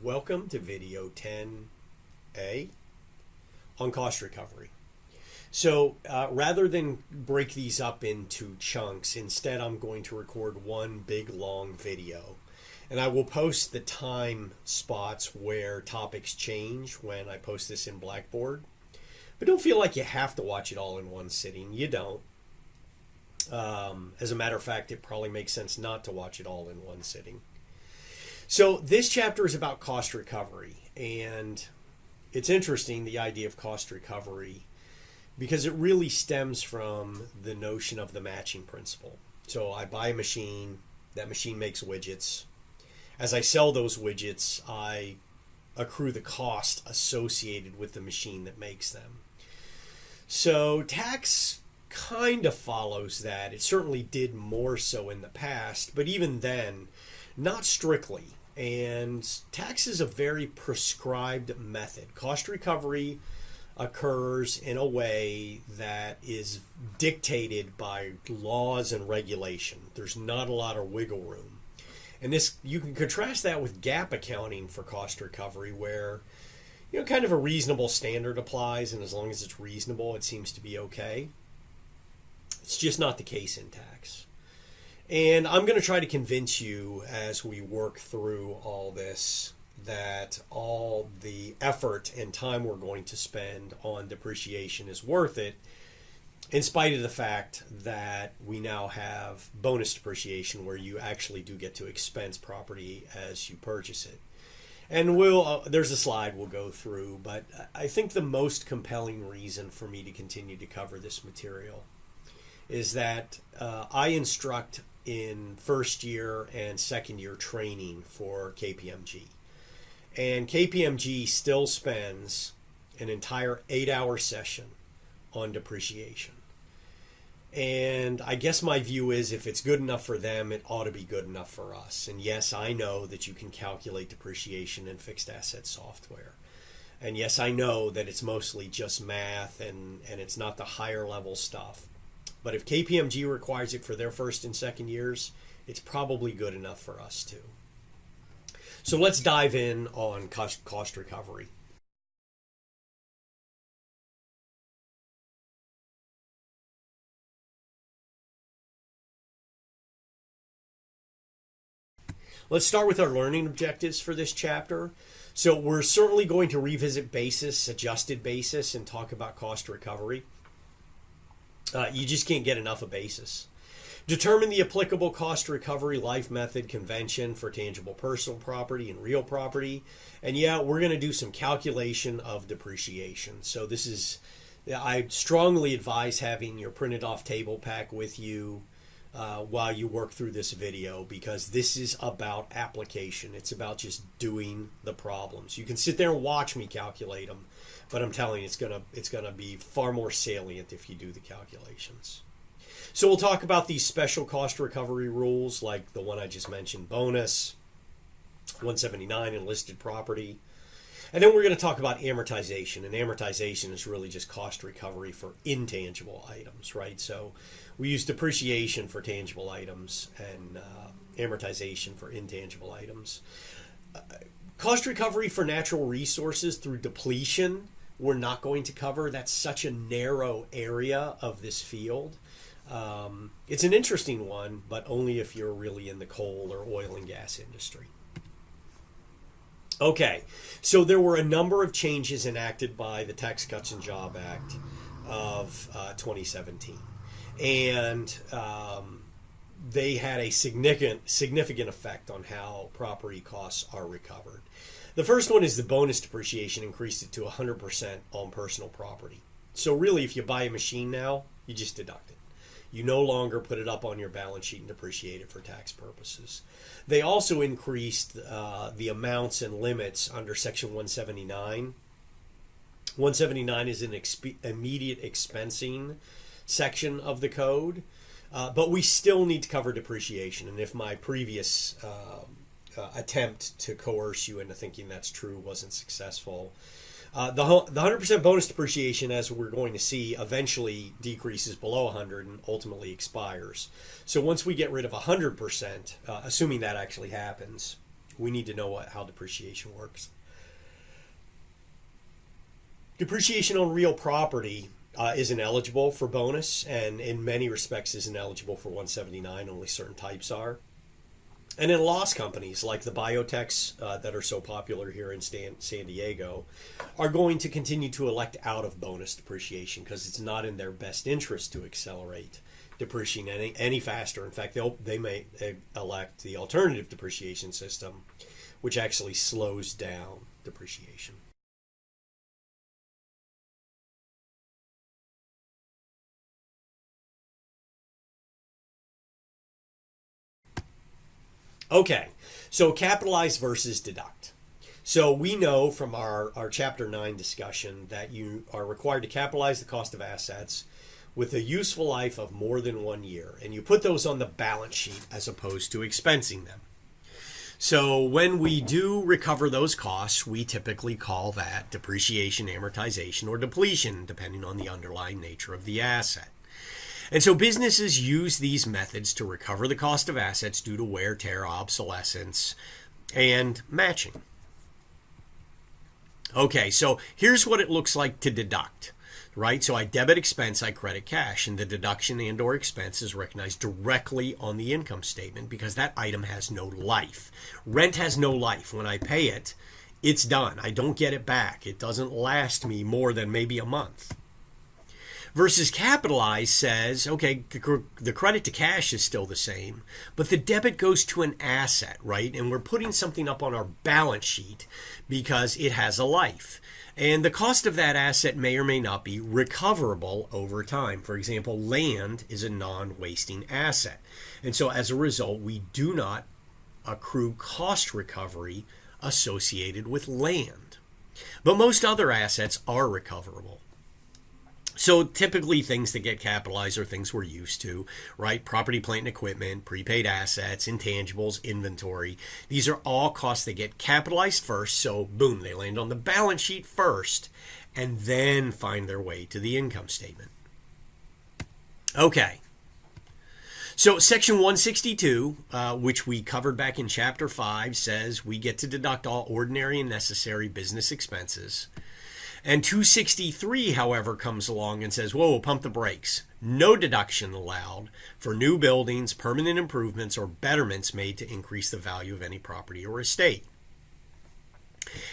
Welcome to video 10A on cost recovery. So rather than break these up into chunks, instead I'm going to record one big long video. And I will post the time spots where topics change when I post this in Blackboard. But don't feel like you have to watch it all in one sitting. You don't. As a matter of fact, it probably makes sense not to watch it all in one sitting. So this chapter is about cost recovery, and it's interesting, the idea of cost recovery, because it really stems from the notion of the matching principle. So I buy a machine, that machine makes widgets. As I sell those widgets, I accrue the cost associated with the machine that makes them. So tax kind of follows that. It certainly did more so in the past, but even then, not strictly. And tax is a very prescribed method. Cost recovery occurs in a way that is dictated by laws and regulation. There's not a lot of wiggle room. And this, you can contrast that with GAAP accounting for cost recovery, where kind of a reasonable standard applies, and as long as it's reasonable, it seems to be okay. It's just not the case in tax. And I'm going to try to convince you as we work through all this that all the effort and time we're going to spend on depreciation is worth it, in spite of the fact that we now have bonus depreciation where you actually do get to expense property as you purchase it. And there's a slide we'll go through, but I think the most compelling reason for me to continue to cover this material is that I instruct in first year and second year training for KPMG. And KPMG still spends an entire 8-hour session on depreciation. And I guess my view is if it's good enough for them, it ought to be good enough for us. And yes, I know that you can calculate depreciation in fixed asset software. And yes, I know that it's mostly just math and it's not the higher level stuff. But if KPMG requires it for their first and second years, it's probably good enough for us too. So let's dive in on cost recovery. Let's start with our learning objectives for this chapter. So we're certainly going to revisit basis, adjusted basis, and talk about cost recovery. You just can't get enough of basis. Determine the applicable cost recovery life method convention for tangible personal property and real property. And yeah, we're going to do some calculation of depreciation. So I strongly advise having your printed off table pack with you while you work through this video, because this is about application. It's about just doing the problems. You can sit there and watch me calculate them, but I'm telling you, it's gonna be far more salient if you do the calculations. So we'll talk about these special cost recovery rules, like the one I just mentioned, bonus, 179, enlisted property. And then we're going to talk about amortization. And amortization is really just cost recovery for intangible items, right? So we use depreciation for tangible items and amortization for intangible items. Cost recovery for natural resources through depletion, we're not going to cover. That's such a narrow area of this field. It's an interesting one, but only if you're really in the coal or oil and gas industry. Okay, so there were a number of changes enacted by the Tax Cuts and Jobs Act of 2017. And they had a significant effect on how property costs are recovered. The first one is the bonus depreciation increased it to 100% on personal property. So really, if you buy a machine now, you just deduct it. You no longer put it up on your balance sheet and depreciate it for tax purposes. They also increased the amounts and limits under Section 179. 179 is an immediate expensing section of the code, but we still need to cover depreciation. And if my previous attempt to coerce you into thinking that's true wasn't successful, the 100% bonus depreciation, as we're going to see, eventually decreases below 100 and ultimately expires. So once we get rid of 100%, assuming that actually happens, we need to know how depreciation works. Depreciation on real property isn't eligible for bonus, and in many respects isn't eligible for 179. Only certain types are. And in loss companies like the biotechs that are so popular here in San Diego are going to continue to elect out of bonus depreciation because it's not in their best interest to accelerate depreciation any faster. In fact, they may elect the alternative depreciation system, which actually slows down depreciation. Okay, so capitalize versus deduct. So we know from our Chapter 9 discussion that you are required to capitalize the cost of assets with a useful life of more than 1 year, and you put those on the balance sheet as opposed to expensing them. So when we do recover those costs, we typically call that depreciation, amortization, or depletion, depending on the underlying nature of the asset. And so businesses use these methods to recover the cost of assets due to wear, tear, obsolescence, and matching. Okay, so here's what it looks like to deduct, right? So I debit expense, I credit cash, and the deduction and or expense is recognized directly on the income statement because that item has no life. Rent has no life. When I pay it, it's done. I don't get it back. It doesn't last me more than maybe a month. Versus capitalize says, okay, the credit to cash is still the same, but the debit goes to an asset, right? And we're putting something up on our balance sheet because it has a life. And the cost of that asset may or may not be recoverable over time. For example, land is a non-wasting asset. And so as a result, we do not accrue cost recovery associated with land. But most other assets are recoverable. So typically things that get capitalized are things we're used to, right? Property, plant, and equipment, prepaid assets, intangibles, inventory. These are all costs that get capitalized first. So boom, they land on the balance sheet first and then find their way to the income statement. Okay. So Section 162, which we covered back in Chapter 5, says we get to deduct all ordinary and necessary business expenses. And 263, however, comes along and says, whoa, pump the brakes. No deduction allowed for new buildings, permanent improvements, or betterments made to increase the value of any property or estate.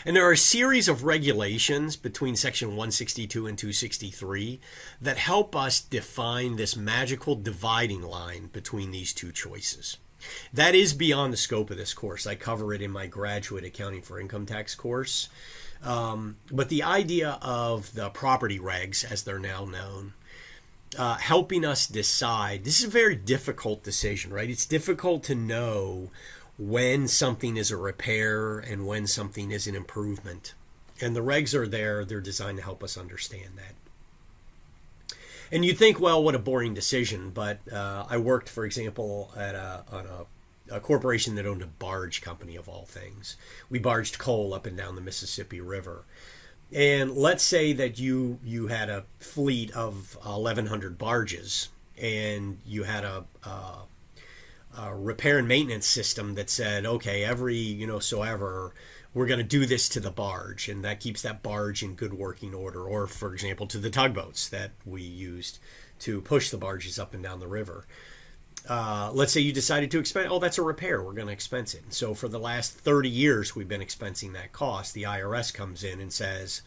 And there are a series of regulations between Section 162 and 263 that help us define this magical dividing line between these two choices. That is beyond the scope of this course. I cover it in my graduate accounting for income tax course. But the idea of the property regs, as they're now known, helping us decide, this is a very difficult decision, right? It's difficult to know when something is a repair and when something is an improvement. And the regs are there. They're designed to help us understand that. And you'd think, well, what a boring decision. But I worked, for example, on a corporation that owned a barge company of all things. We barged coal up and down the Mississippi River. And let's say that you had a fleet of 1,100 barges and you had a repair and maintenance system that said, okay, every, we're going to do this to the barge, and that keeps that barge in good working order. Or, for example, to the tugboats that we used to push the barges up and down the river. Let's say you decided to expense, that's a repair, we're going to expense it. And so for the last 30 years, we've been expensing that cost. The IRS comes in and says,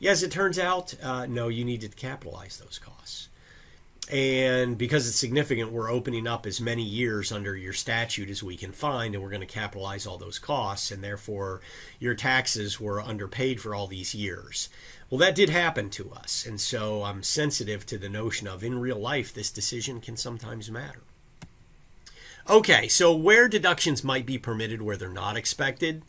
as it turns out, no, you need to capitalize those costs. And because it's significant, we're opening up as many years under your statute as we can find, and we're going to capitalize all those costs, and therefore your taxes were underpaid for all these years. Well, that did happen to us, and so I'm sensitive to the notion of, in real life, this decision can sometimes matter. Okay, so where deductions might be permitted where they're not expected,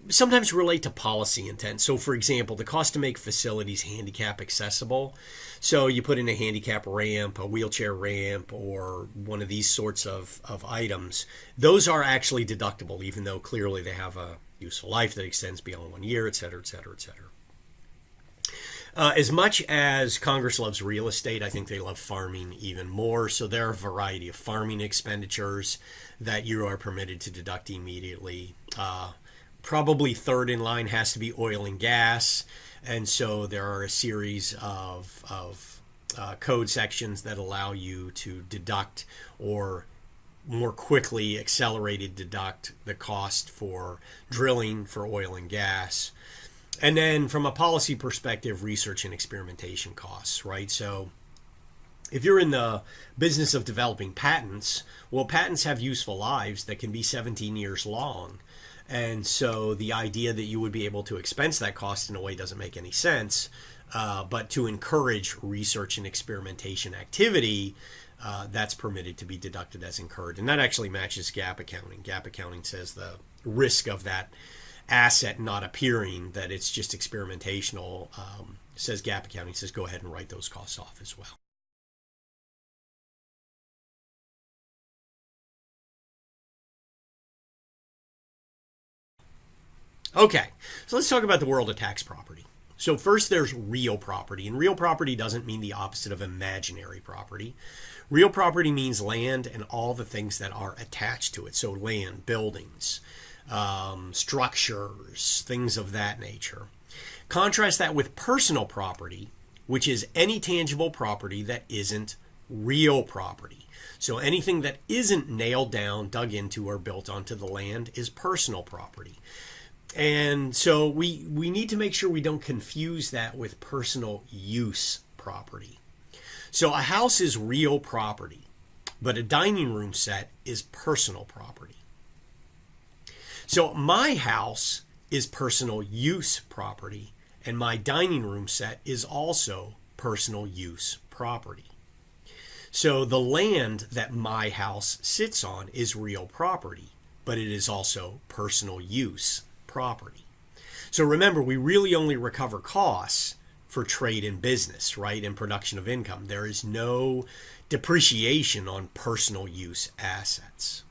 sometimes relate to policy intent. So, for example, the cost to make facilities handicap accessible. So you put in a handicap ramp, a wheelchair ramp, or one of these sorts of items. Those are actually deductible, even though clearly they have a useful life that extends beyond 1 year, et cetera, et cetera, et cetera. As much as Congress loves real estate, I think they love farming even more. So there are a variety of farming expenditures that you are permitted to deduct immediately. Probably third in line has to be oil and gas. And so there are a series of code sections that allow you to deduct or more quickly accelerated deduct the cost for drilling for oil and gas. And then from a policy perspective, research and experimentation costs, right? So if you're in the business of developing patents, well, patents have useful lives that can be 17 years long. And so the idea that you would be able to expense that cost in a way doesn't make any sense. But to encourage research and experimentation activity, that's permitted to be deducted as incurred. And that actually matches GAAP accounting. GAAP accounting says the risk of that asset not appearing, that it's just experimentational, says GAAP accounting says go ahead and write those costs off as well. Okay, so let's talk about the world of tax property. So first there's real property, and real property doesn't mean the opposite of imaginary property. Real property means land and all the things that are attached to it. So land, buildings, structures, things of that nature. Contrast that with personal property, which is any tangible property that isn't real property. So anything that isn't nailed down, dug into, or built onto the land is personal property. And so we need to make sure we don't confuse that with personal use property. So a house is real property, but a dining room set is personal property. So my house is personal use property, and my dining room set is also personal use property. So the land that my house sits on is real property, but it is also personal use property. So remember, we really only recover costs for trade and business, right, and production of income. There is no depreciation on personal use assets.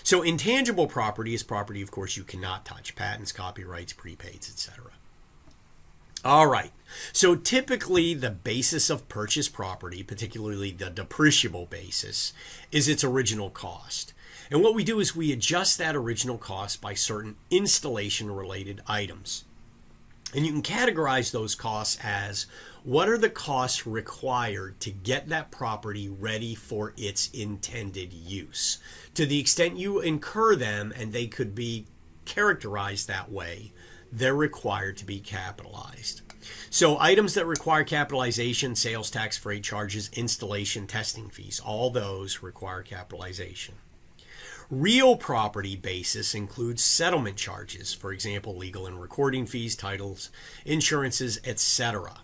So intangible property is property, of course, you cannot touch: patents, copyrights, prepaids, etc. All right. So typically the basis of purchase property, particularly the depreciable basis, is its original cost. And what we do is we adjust that original cost by certain installation-related items. And you can categorize those costs as what are the costs required to get that property ready for its intended use. To the extent you incur them, and they could be characterized that way, they're required to be capitalized. So items that require capitalization: sales tax, freight charges, installation, testing fees, all those require capitalization. Real property basis includes settlement charges, for example, legal and recording fees, titles, insurances, etc.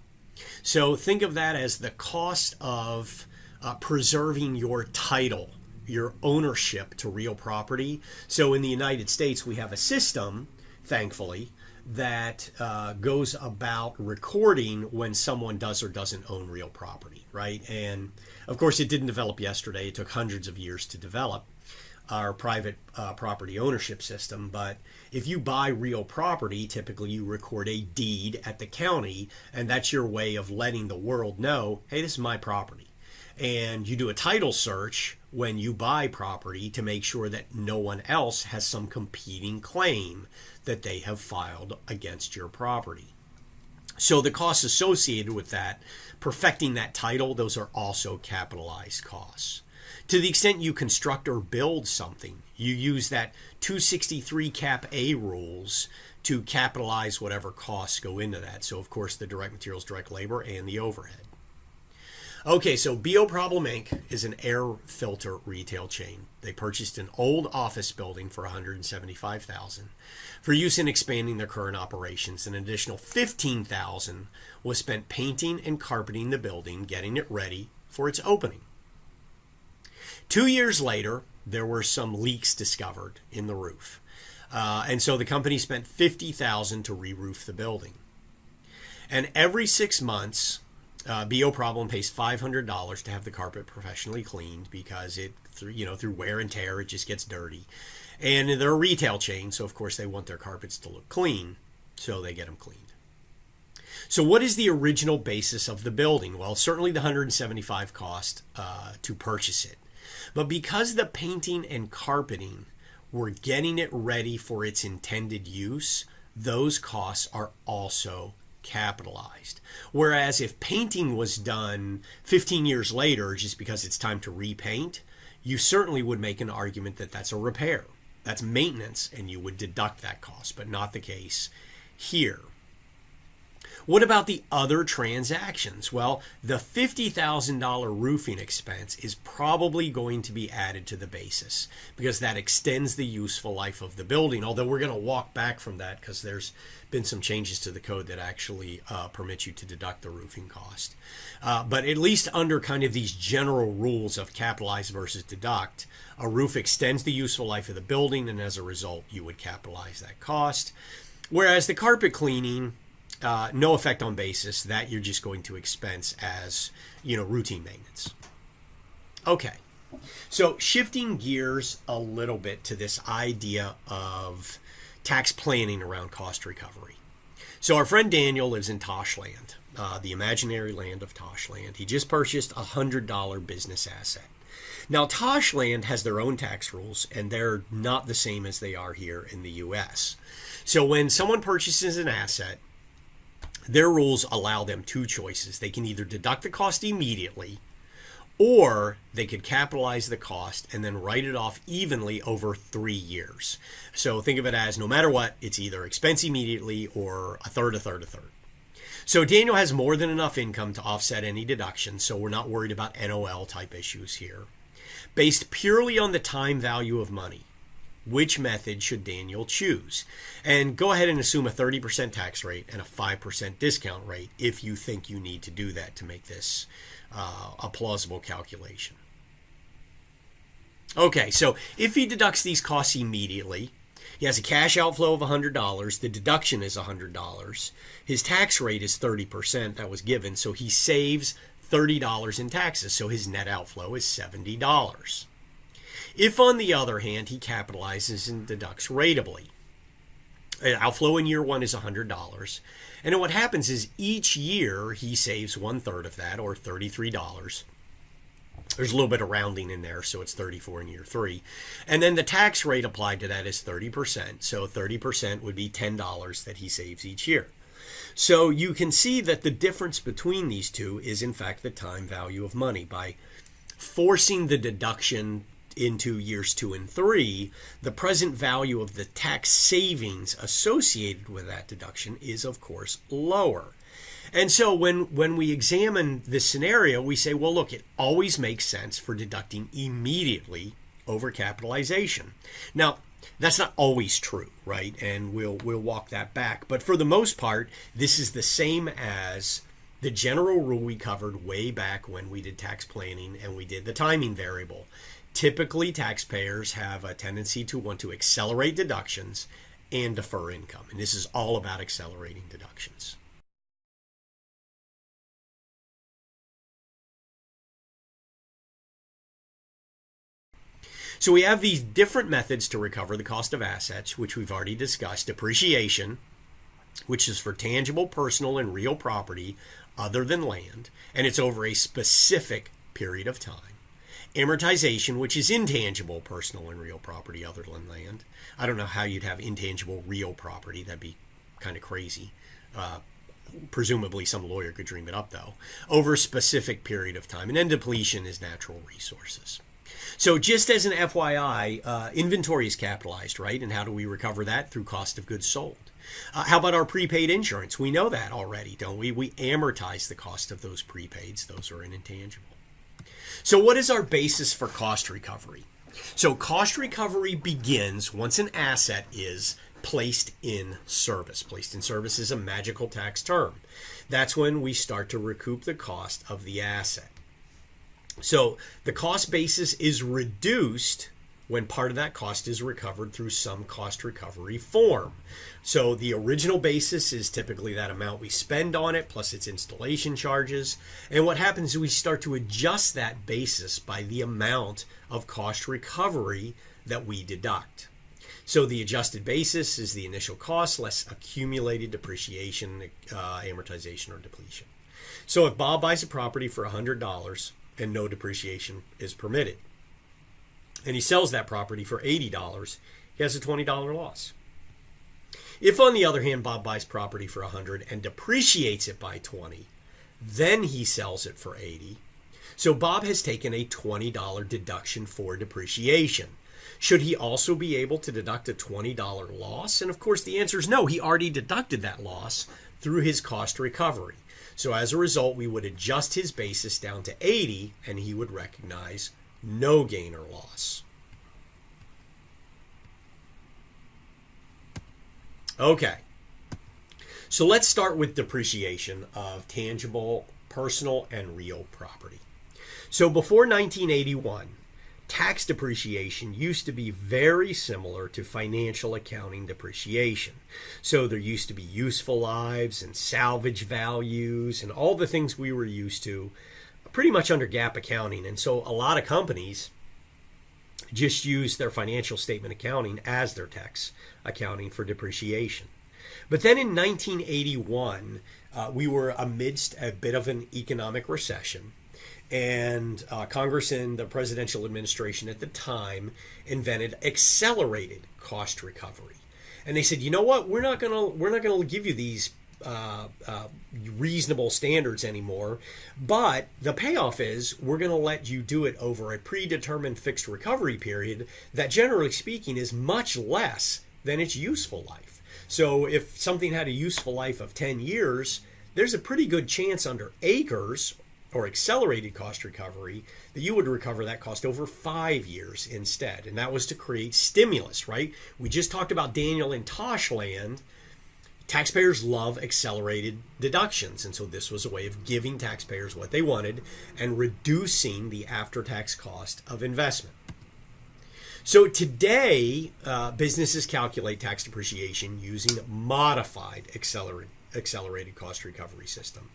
So think of that as the cost of preserving your title, your ownership to real property. So in the United States, we have a system, thankfully, that goes about recording when someone does or doesn't own real property, right? And of course, it didn't develop yesterday. It took hundreds of years to develop our private property ownership system. But if you buy real property, typically you record a deed at the county, and that's your way of letting the world know, hey, this is my property. And you do a title search when you buy property to make sure that no one else has some competing claim that they have filed against your property. So the costs associated with that, perfecting that title, those are also capitalized costs. To the extent you construct or build something, you use that 263 Cap A rules to capitalize whatever costs go into that. So, of course, the direct materials, direct labor, and the overhead. Okay, so BO Problem Inc. is an air filter retail chain. They purchased an old office building for $175,000 for use in expanding their current operations. An additional $15,000 was spent painting and carpeting the building, getting it ready for its opening. 2 years later, there were some leaks discovered in the roof. And so the company spent $50,000 to re-roof the building. And every 6 months, BO Problem pays $500 to have the carpet professionally cleaned because it, through wear and tear, it just gets dirty. And they're a retail chain, so of course they want their carpets to look clean, so they get them cleaned. So what is the original basis of the building? Well, certainly the $175 cost to purchase it. But because the painting and carpeting were getting it ready for its intended use, those costs are also capitalized. Whereas if painting was done 15 years later just because it's time to repaint, you certainly would make an argument that that's a repair. That's maintenance, and you would deduct that cost, but not the case here. What about the other transactions? Well, the $50,000 roofing expense is probably going to be added to the basis because that extends the useful life of the building, although we're going to walk back from that because there's been some changes to the code that actually permit you to deduct the roofing cost. But at least under kind of these general rules of capitalize versus deduct, a roof extends the useful life of the building, and as a result, you would capitalize that cost. Whereas the carpet cleaning, no effect on basis, that you're just going to expense as, routine maintenance. Okay, so shifting gears a little bit to this idea of tax planning around cost recovery. So our friend Daniel lives in Toshland, the imaginary land of Toshland. He just purchased a $100 business asset. Now, Toshland has their own tax rules, and they're not the same as they are here in the U.S. So when someone purchases an asset, their rules allow them two choices. They can either deduct the cost immediately, or they could capitalize the cost and then write it off evenly over 3 years. So think of it as no matter what, it's either expense immediately or a third, a third, a third. So Daniel has more than enough income to offset any deductions, so we're not worried about NOL type issues here. Based purely on the time value of money, which method should Daniel choose? And go ahead and assume a 30% tax rate and a 5% discount rate if you think you need to do that to make this a plausible calculation. Okay, so if he deducts these costs immediately, he has a cash outflow of $100, the deduction is $100, his tax rate is 30%, that was given, so he saves $30 in taxes, so his net outflow is $70. If, on the other hand, he capitalizes and deducts ratably, an outflow in year one is $100. And then what happens is each year he saves 1/3 of that, or $33. There's a little bit of rounding in there, so it's 34 in year 3. And then the tax rate applied to that is 30%. So 30% would be $10 that he saves each year. So you can see that the difference between these two is, in fact, the time value of money. By forcing the deduction into years 2 and 3, the present value of the tax savings associated with that deduction is, of course, lower. And so when we examine this scenario, we say, well, look, it always makes sense for deducting immediately over capitalization. Now, that's not always true, right? And we'll walk that back. But for the most part, this is the same as the general rule we covered way back when we did tax planning and we did the timing variable. Typically, taxpayers have a tendency to want to accelerate deductions and defer income. And this is all about accelerating deductions. So we have these different methods to recover the cost of assets, which we've already discussed. Depreciation, which is for tangible, personal, and real property other than land, and it's over a specific period of time. Amortization, which is intangible, personal, and real property other than land. I don't know how you'd have intangible real property. That'd be kind of crazy. Presumably some lawyer could dream it up, though. Over a specific period of time. And then depletion is natural resources. So just as an FYI, inventory is capitalized, right? And how do we recover that? Through cost of goods sold. How about our prepaid insurance? We know that already, don't we? We amortize the cost of those prepaids. Those are an intangible. So what is our basis for cost recovery? So cost recovery begins once an asset is placed in service. Placed in service is a magical tax term. That's when we start to recoup the cost of the asset. So the cost basis is reduced when part of that cost is recovered through some cost recovery form. So the original basis is typically that amount we spend on it plus its installation charges. And what happens is we start to adjust that basis by the amount of cost recovery that we deduct. So the adjusted basis is the initial cost less accumulated depreciation, amortization, or depletion. So if Bob buys a property for $100 and no depreciation is permitted, and he sells that property for $80, he has a $20 loss. If, on the other hand, Bob buys property for $100 and depreciates it by $20, then he sells it for $80. So Bob has taken a $20 deduction for depreciation. Should he also be able to deduct a $20 loss? And of course, the answer is no. He already deducted that loss through his cost recovery. So as a result, we would adjust his basis down to 80, and he would recognize no gain or loss. Okay, so let's start with depreciation of tangible, personal, and real property. So before 1981, tax depreciation used to be very similar to financial accounting depreciation. So there used to be useful lives and salvage values and all the things we were used to pretty much under GAAP accounting. And so a lot of companies just use their financial statement accounting as their tax accounting for depreciation. But then in 1981, we were amidst a bit of an economic recession. And Congress and the presidential administration at the time invented accelerated cost recovery. And they said, you know what, we're not gonna give you these reasonable standards anymore, but the payoff is we're going to let you do it over a predetermined fixed recovery period that, generally speaking, is much less than its useful life. So if something had a useful life of 10 years, there's a pretty good chance under ACRES, or accelerated cost recovery, that you would recover that cost over 5 years instead. And that was to create stimulus, right? We just talked about Daniel and Toshland. Taxpayers love accelerated deductions, and so this was a way of giving taxpayers what they wanted and reducing the after-tax cost of investment. So today, businesses calculate tax depreciation using modified accelerated cost recovery system.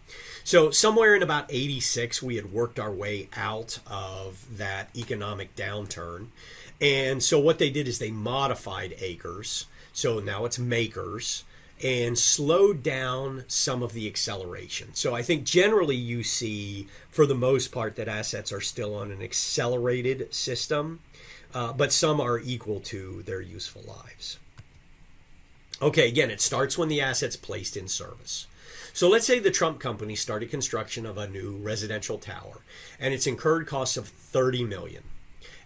So somewhere in about 86, we had worked our way out of that economic downturn. And so what they did is they modified ACRES. So now it's MACRES, and slowed down some of the acceleration. So I think generally you see, for the most part, that assets are still on an accelerated system, but some are equal to their useful lives. Okay, again, it starts when the asset's placed in service. So let's say the Trump company started construction of a new residential tower, and it's incurred costs of $30 million.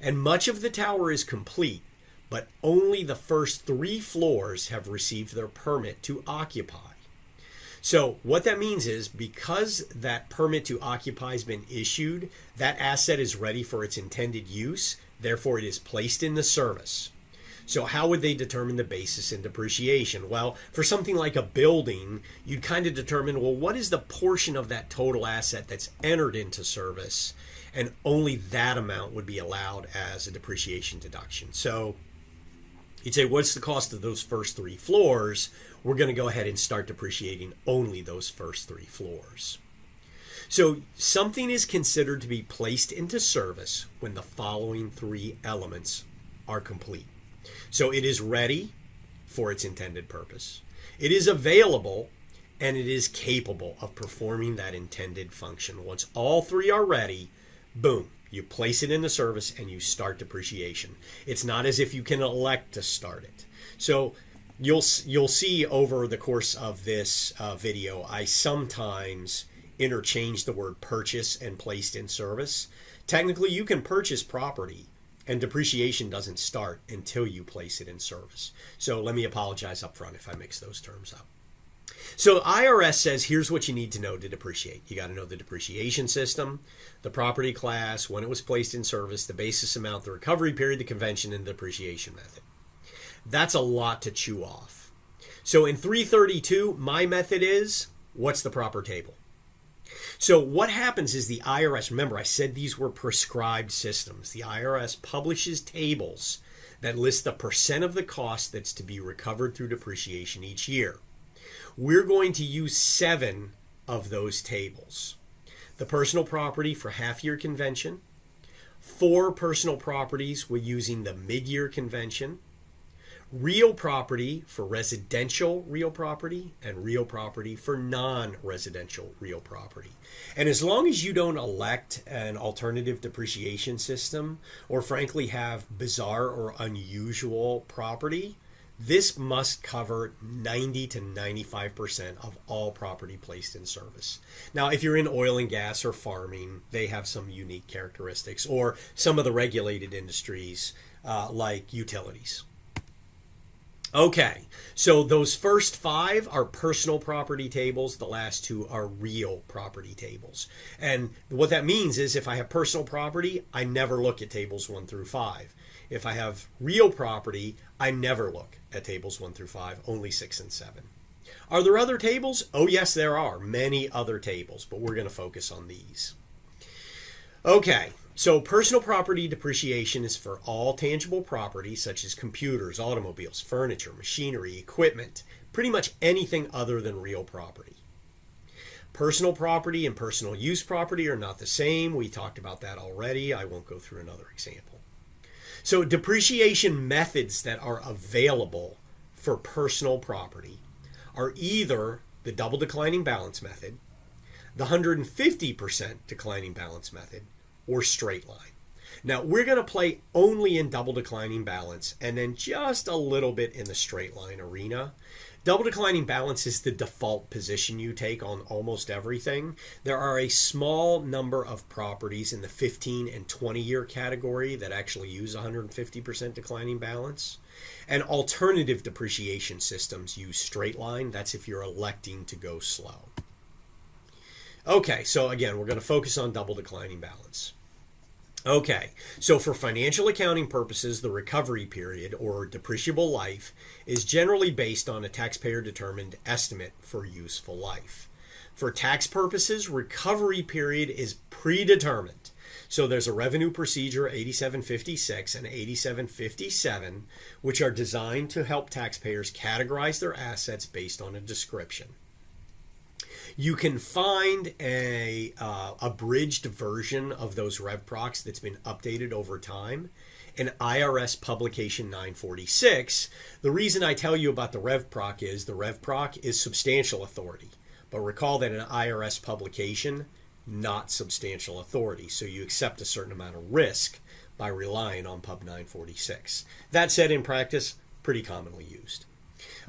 And much of the tower is complete, but only the first 3 floors have received their permit to occupy. So what that means is, because that permit to occupy has been issued, that asset is ready for its intended use, therefore it is placed in the service. So how would they determine the basis in depreciation? Well, for something like a building, you'd kind of determine, well, what is the portion of that total asset that's entered into service? And only that amount would be allowed as a depreciation deduction. So you'd say, what's the cost of those first 3 floors? We're going to go ahead and start depreciating only those first 3 floors. So something is considered to be placed into service when the following 3 elements are complete. So it is ready for its intended purpose, it is available, and it is capable of performing that intended function. Once all 3 are ready, boom, you place it in the service and you start depreciation. It's not as if you can elect to start it. So you'll see over the course of this video, I sometimes interchange the word purchase and placed in service. Technically, you can purchase property, and depreciation doesn't start until you place it in service. So let me apologize up front if I mix those terms up. So IRS says, here's what you need to know to depreciate. You got to know the depreciation system, the property class, when it was placed in service, the basis amount, the recovery period, the convention, and the depreciation method. That's a lot to chew off. So in 332, my method is, what's the proper table? So what happens is the IRS, remember I said these were prescribed systems. The IRS publishes tables that list the percent of the cost that's to be recovered through depreciation each year. We're going to use 7 of those tables. The personal property for half-year convention, 4 personal properties we're using the mid-year convention, real property for residential real property, and real property for non-residential real property. And as long as you don't elect an alternative depreciation system, or frankly have bizarre or unusual property, this must cover 90 to 95% of all property placed in service. Now, if you're in oil and gas or farming, they have some unique characteristics, or some of the regulated industries like utilities. Okay, so those first 5 are personal property tables. The last 2 are real property tables. And what that means is if I have personal property, I never look at tables 1 through 5. If I have real property, I never look at tables 1 through 5, only 6 and 7. Are there other tables? Oh, yes, there are many other tables, but we're going to focus on these. Okay, so personal property depreciation is for all tangible property, such as computers, automobiles, furniture, machinery, equipment, pretty much anything other than real property. Personal property and personal use property are not the same. We talked about that already. I won't go through another example. So depreciation methods that are available for personal property are either the double declining balance method, the 150% declining balance method, or straight line. Now, we're going to play only in double declining balance and then just a little bit in the straight line arena. Double declining balance is the default position you take on almost everything. There are a small number of properties in the 15 and 20 year category that actually use 150% declining balance. And alternative depreciation systems use straight line. That's if you're electing to go slow. Okay, so again, we're going to focus on double declining balance. Okay, so for financial accounting purposes, the recovery period, or depreciable life, is generally based on a taxpayer-determined estimate for useful life. For tax purposes, recovery period is predetermined. So there's a revenue procedure 8756 and 8757, which are designed to help taxpayers categorize their assets based on a description. You can find a abridged version of those Rev Procs that's been updated over time in IRS Publication 946. The reason I tell you about the Rev Proc is the Rev Proc is substantial authority. But recall that an IRS publication, not substantial authority. So you accept a certain amount of risk by relying on Pub 946. That said, in practice, pretty commonly used.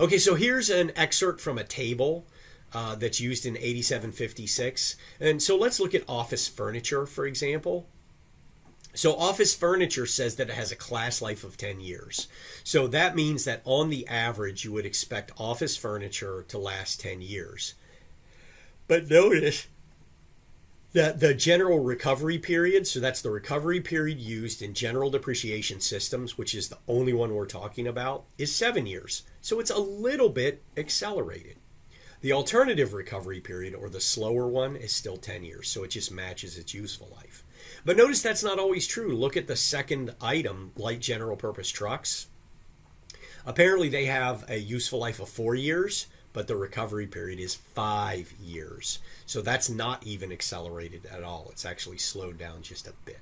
Okay, so here's an excerpt from a table that's used in 8756. And so let's look at office furniture, for example. So office furniture says that it has a class life of 10 years. So that means that on the average, you would expect office furniture to last 10 years. But notice that the general recovery period, so that's the recovery period used in general depreciation systems, which is the only one we're talking about, is 7 years. So it's a little bit accelerated. The alternative recovery period, or the slower one, is still 10 years, so it just matches its useful life. But notice that's not always true. Look at the second item, light general purpose trucks. Apparently they have a useful life of 4 years, but the recovery period is 5 years. So that's not even accelerated at all. It's actually slowed down just a bit.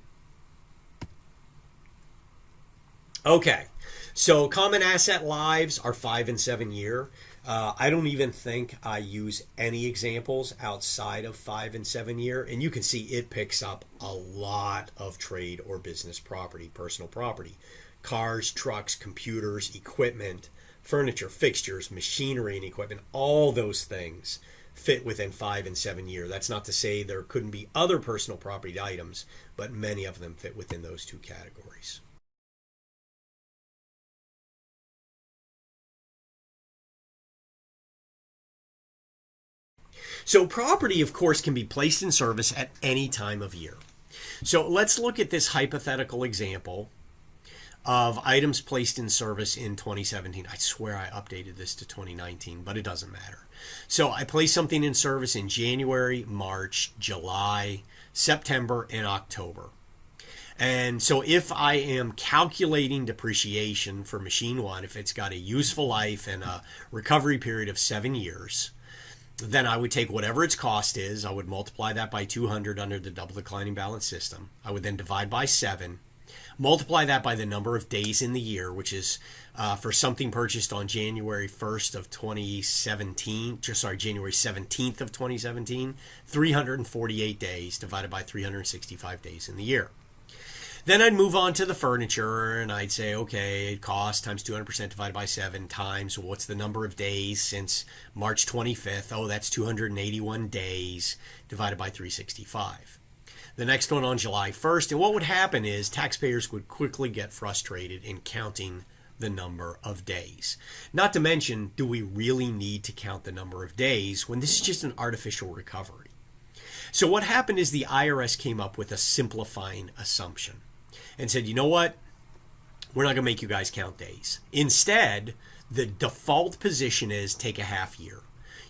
Okay, so common asset lives are 5 and 7 year. I don't even think I use any examples outside of 5 and 7 year. And you can see it picks up a lot of trade or business property, personal property. Cars, trucks, computers, equipment, furniture, fixtures, machinery and equipment, all those things fit within 5 and 7 year. That's not to say there couldn't be other personal property items, but many of them fit within those two categories. So property, of course, can be placed in service at any time of year. So let's look at this hypothetical example of items placed in service in 2017. I swear I updated this to 2019, but it doesn't matter. So I placed something in service in January, March, July, September, and October. And so if I am calculating depreciation for machine one, if it's got a useful life and a recovery period of 7 years, then I would take whatever its cost is. I would multiply that by 200 under the double declining balance system. I would then divide by 7. Multiply that by the number of days in the year, which is for something purchased on January 1st of 2017, January 17th of 2017, 348 days divided by 365 days in the year. Then I'd move on to the furniture and I'd say, okay, cost times 200% divided by 7 times what's the number of days since March 25th? Oh, that's 281 days divided by 365. The next one on July 1st. And what would happen is taxpayers would quickly get frustrated in counting the number of days. Not to mention, do we really need to count the number of days when this is just an artificial recovery? So what happened is the IRS came up with a simplifying assumption and said, you know what? We're not going to make you guys count days. Instead, the default position is take a half year.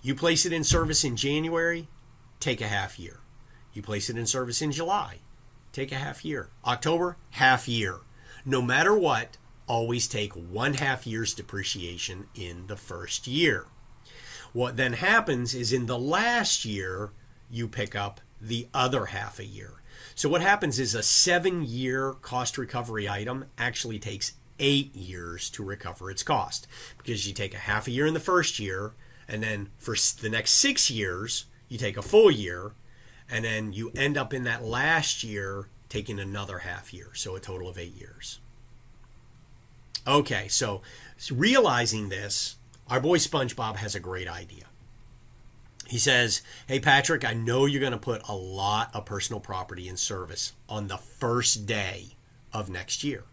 You place it in service in January, take a half year. You place it in service in July, take a half year. October, half year. No matter what, always take 1/2 year's depreciation in the first year. What then happens is in the last year, you pick up the other half a year. So what happens is a 7-year cost recovery item actually takes 8 years to recover its cost, because you take a half a year in the first year, and then for the next 6 years, you take a full year, and then you end up in that last year taking another half year, so a total of 8 years. Okay, so realizing this, our boy SpongeBob has a great idea. He says, hey Patrick, I know you're going to put a lot of personal property in service on the first day of next year.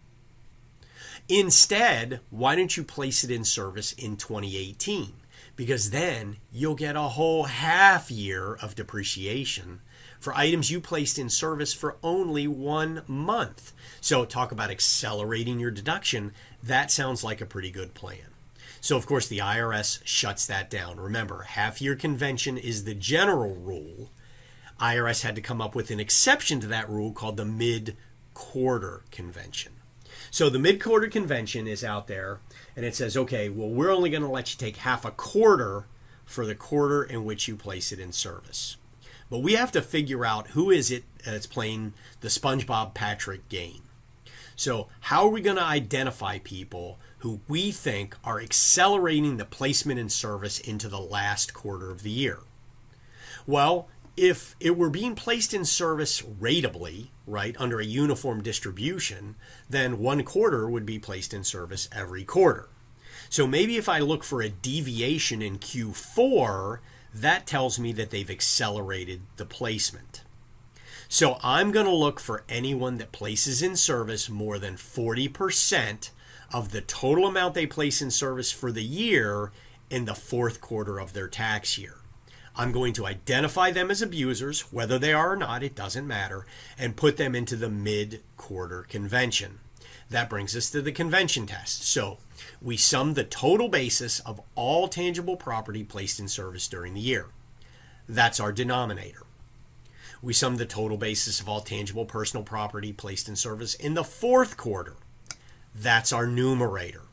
Instead, why don't you place it in service in 2018? Because then you'll get a whole half year of depreciation for items you placed in service for only 1 month. So talk about accelerating your deduction. That sounds like a pretty good plan. So of course the IRS shuts that down. Remember, half-year convention is the general rule. IRS had to come up with an exception to that rule called the mid-quarter convention. So the mid-quarter convention is out there and it says, okay, well, we're only going to let you take half a quarter for the quarter in which you place it in service. But we have to figure out who is it that's playing the SpongeBob Patrick game. So how are we going to identify people who we think are accelerating the placement in service into the last quarter of the year? Well, if it were being placed in service ratably, right, under a uniform distribution, then 1 quarter would be placed in service every quarter. So maybe if I look for a deviation in Q4, that tells me that they've accelerated the placement. So I'm going to look for anyone that places in service more than 40% of the total amount they place in service for the year in the 4th quarter of their tax year. I'm going to identify them as abusers, whether they are or not, it doesn't matter, and put them into the mid-quarter convention. That brings us to the convention test. So we sum the total basis of all tangible property placed in service during the year. That's our denominator. We sum the total basis of all tangible personal property placed in service in the 4th quarter. That's our numerator.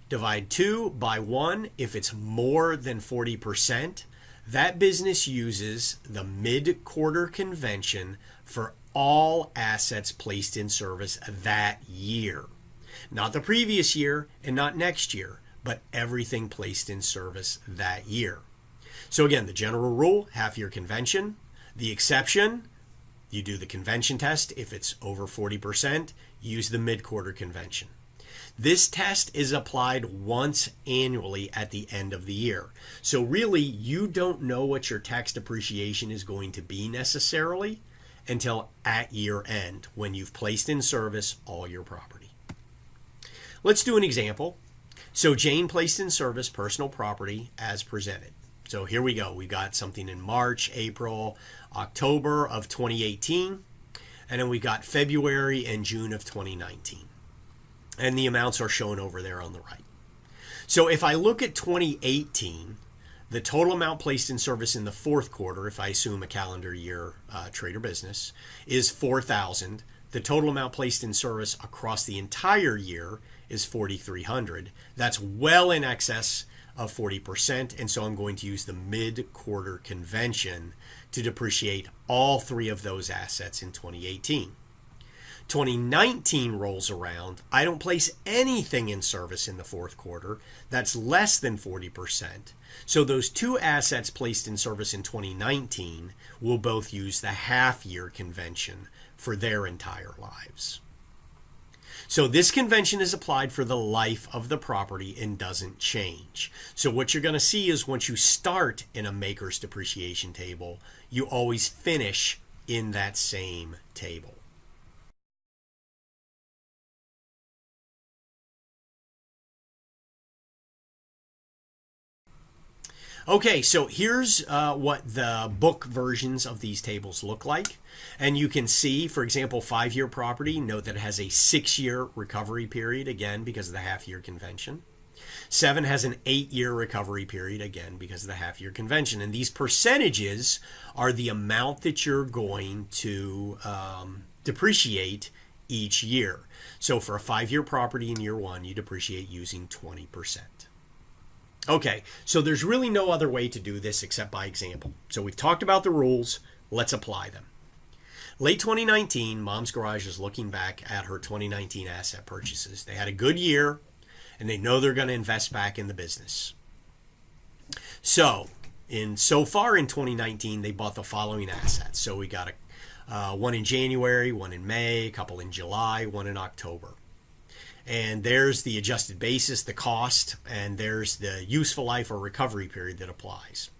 Divide 2 by 1 if it's more than 40%. That business uses the mid-quarter convention for all assets placed in service that year. Not the previous year and not next year, but everything placed in service that year. So again, the general rule, half-year convention. The exception, you do the convention test. If it's over 40%, use the mid-quarter convention. This test is applied once annually at the end of the year. So really, you don't know what your tax depreciation is going to be necessarily until at year end when you've placed in service all your property. Let's do an example. So Jane placed in service personal property as presented. So here we go. We got something in March, April, October of 2018, and then we got February and June of 2019. And the amounts are shown over there on the right. So if I look at 2018, the total amount placed in service in the 4th quarter, if I assume a calendar year trade or business, is $4,000. The total amount placed in service across the entire year is $4,300. That's well in excess of 40%, and so I'm going to use the mid-quarter convention to depreciate all 3 of those assets in 2018. 2019 rolls around, I don't place anything in service in the fourth quarter. That's less than 40%. So those two assets placed in service in 2019 will both use the half-year convention for their entire lives. So this convention is applied for the life of the property and doesn't change. So what you're going to see is once you start in a maker's depreciation table, you always finish in that same table. Okay, so here's what the book versions of these tables look like. And you can see, for example, 5-year property, note that it has a 6-year recovery period, again, because of the half-year convention. 7 has an 8-year recovery period, again, because of the half-year convention. And these percentages are the amount that you're going to depreciate each year. So for a 5-year property in year 1, you depreciate using 20%. Okay, so there's really no other way to do this except by example. So we've talked about the rules. Let's apply them. Late 2019, Mom's Garage is looking back at her 2019 asset purchases. They had a good year, and they know they're going to invest back in the business. So far in 2019, they bought the following assets. So we got one in January, one in May, a couple in July, one in October. And there's the adjusted basis, the cost, and there's the useful life or recovery period that applies.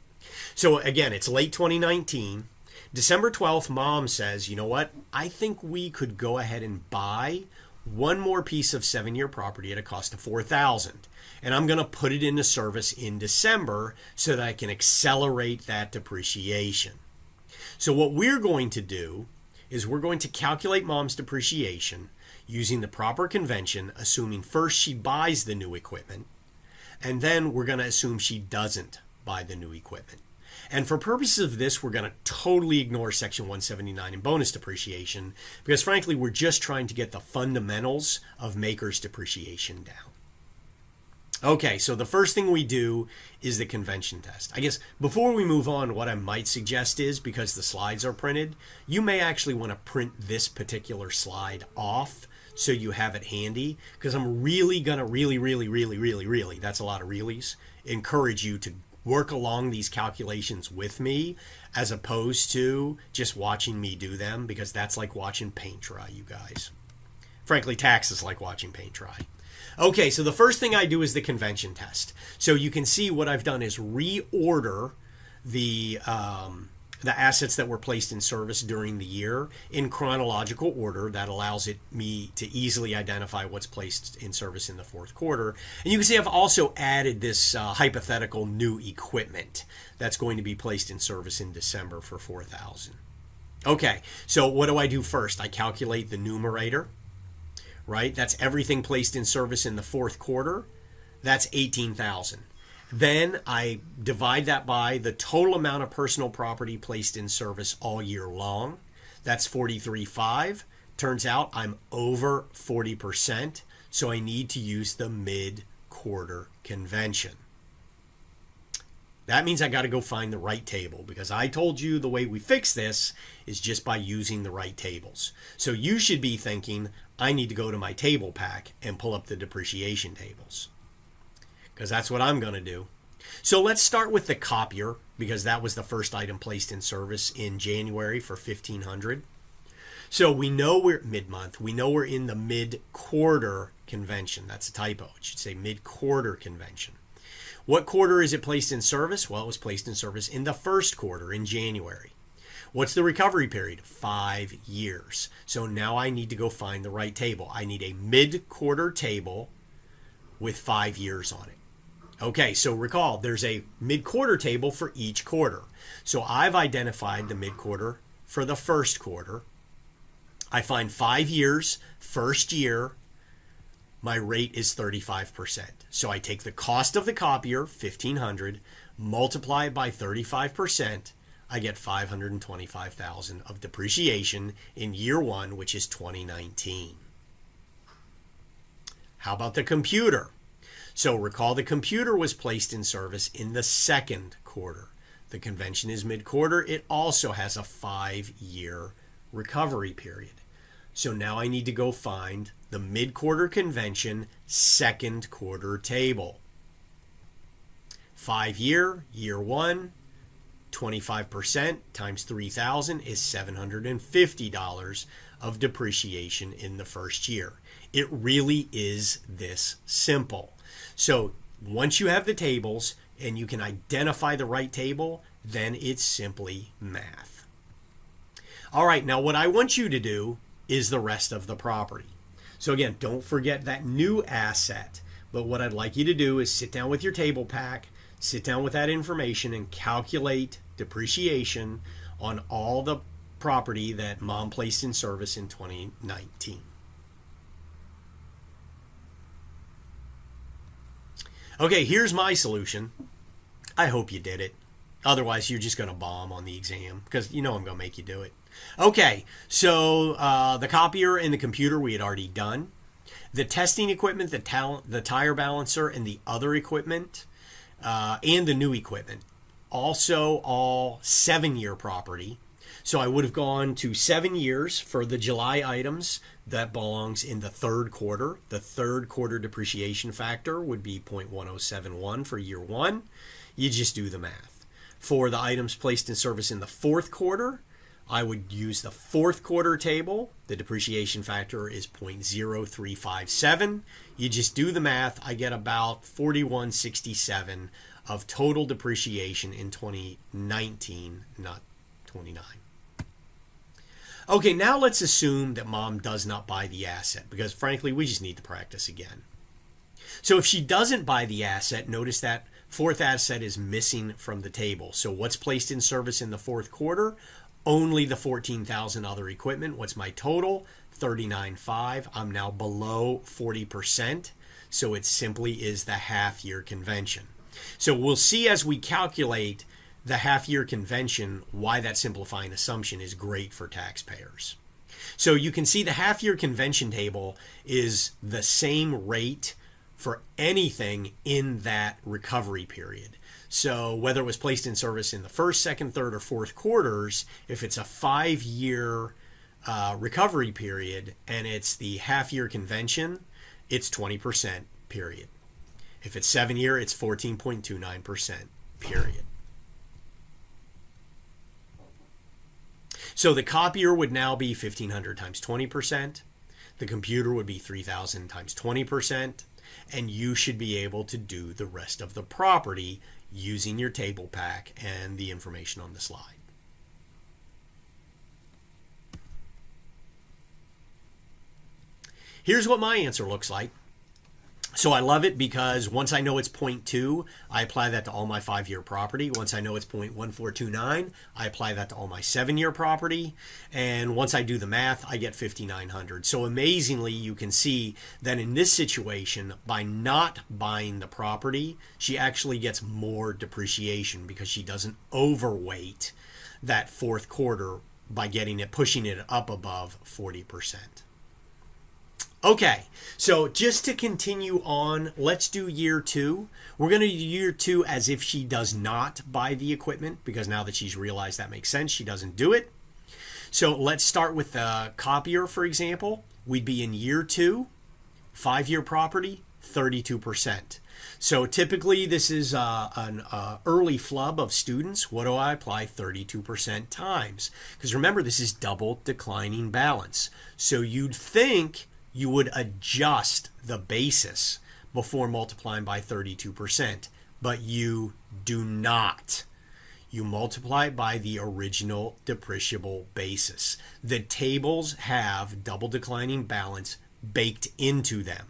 So again, it's late 2019. December 12th, Mom says, you know what? I think we could go ahead and buy one more piece of 7-year property at a cost of $4,000. And I'm going to put it into service in December so that I can accelerate that depreciation. So what we're going to do is we're going to calculate Mom's depreciation using the proper convention, assuming first she buys the new equipment, and then we're going to assume she doesn't buy the new equipment. And for purposes of this, we're going to totally ignore Section 179 and bonus depreciation because, frankly, we're just trying to get the fundamentals of maker's depreciation down. Okay, so the first thing we do is the convention test. I guess before we move on, what I might suggest is, because the slides are printed, you may actually want to print this particular slide off so you have it handy, because I'm really going to really, that's a lot of reallys, encourage you to work along these calculations with me as opposed to just watching me do them, because that's like watching paint dry, you guys. Frankly, tax is like watching paint dry. Okay, so the first thing I do is the convention test. So you can see what I've done is reorder the assets that were placed in service during the year in chronological order. That allows me to easily identify what's placed in service in the fourth quarter. And you can see I've also added this hypothetical new equipment that's going to be placed in service in December for $4,000. Okay, so what do I do first? I calculate the numerator. Right? That's everything placed in service in the fourth quarter. That's $18,000. Then I divide that by the total amount of personal property placed in service all year long. That's $43,500. Turns out I'm over 40%, so I need to use the mid-quarter convention. That means I got to go find the right table, because I told you the way we fix this is just by using the right tables. So you should be thinking, I need to go to my table pack and pull up the depreciation tables, because that's what I'm going to do. So let's start with the copier, because that was the first item placed in service in January for $1,500. So we know we're mid-month. We know we're in the mid-quarter convention. That's a typo. It should say mid-quarter convention. What quarter is it placed in service? Well, it was placed in service in the first quarter in January. What's the recovery period? 5 years. So now I need to go find the right table. I need a mid-quarter table with 5 years on it. Okay, so recall, there's a mid-quarter table for each quarter. So I've identified the mid-quarter for the first quarter. I find 5 years, first year, my rate is 35%. So I take the cost of the copier, $1,500, multiply it by 35%, I get $525,000 of depreciation in year 1, which is 2019. How about the computer? So recall the computer was placed in service in the second quarter. The convention is mid-quarter. It also has a 5-year recovery period. So now I need to go find the mid-quarter convention second quarter table. 5 year, year 1, 25% times 3,000 is $750 of depreciation in the first year. It really is this simple. So once you have the tables and you can identify the right table, then it's simply math. All right, now what I want you to do is the rest of the property. So again, don't forget that new asset. But what I'd like you to do is sit down with your table pack, sit down with that information and calculate depreciation on all the property that Mom placed in service in 2019. Okay, here's my solution. I hope you did it. Otherwise, you're just going to bomb on the exam because you know I'm going to make you do it. Okay, so the copier and the computer we had already done. The testing equipment, the tire balancer, and the other equipment, and the new equipment. Also all 7-year property. So I would have gone to 7 years for the July items. That belongs in the third quarter. The third quarter depreciation factor would be 0.1071 for year 1. You just do the math. For the items placed in service in the fourth quarter, I would use the fourth quarter table. The depreciation factor is 0.0357. You just do the math. I get about 4167 of total depreciation in 2019, not 29. Okay, now let's assume that Mom does not buy the asset because frankly, we just need to practice again. So if she doesn't buy the asset, notice that fourth asset is missing from the table. So what's placed in service in the fourth quarter? Only the 14,000 other equipment. What's my total? 39.5. I'm now below 40%. So it simply is the half-year convention. So we'll see as we calculate the half-year convention why that simplifying assumption is great for taxpayers. So you can see the half-year convention table is the same rate for anything in that recovery period. So whether it was placed in service in the first, second, third, or fourth quarters, if it's a 5-year recovery period and it's the half-year convention, it's 20%, period. If it's 7-year, it's 14.29%, period. So the copier would now be 1,500 times 20%. The computer would be 3,000 times 20%. And you should be able to do the rest of the property using your table pack and the information on the slide. Here's what my answer looks like. So I love it because once I know it's 0.2, I apply that to all my 5-year property. Once I know it's 0.1429, I apply that to all my 7-year property. And once I do the math, I get 5,900. So amazingly, you can see that in this situation, by not buying the property, she actually gets more depreciation because she doesn't overweight that fourth quarter by pushing it up above 40%. Okay, so just to continue on, let's do year 2. We're going to do year 2 as if she does not buy the equipment because now that she's realized that makes sense, she doesn't do it. So let's start with the copier, for example. We'd be in year 2, 5-year property, 32%. So typically this is an early flub of students. What do I apply 32% times? Because remember, this is double declining balance. So you'd think you would adjust the basis before multiplying by 32%, but you do not. You multiply by the original depreciable basis. The tables have double declining balance baked into them.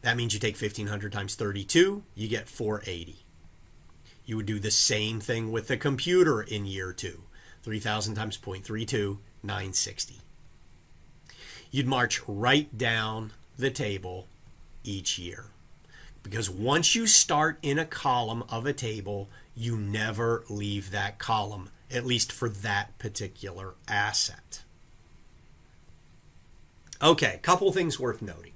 That means you take 1,500 times 32, you get 480. You would do the same thing with the computer in year 2. 3,000 times 0.32, 960. You'd march right down the table each year. Because once you start in a column of a table, you never leave that column, at least for that particular asset. Okay, couple things worth noting.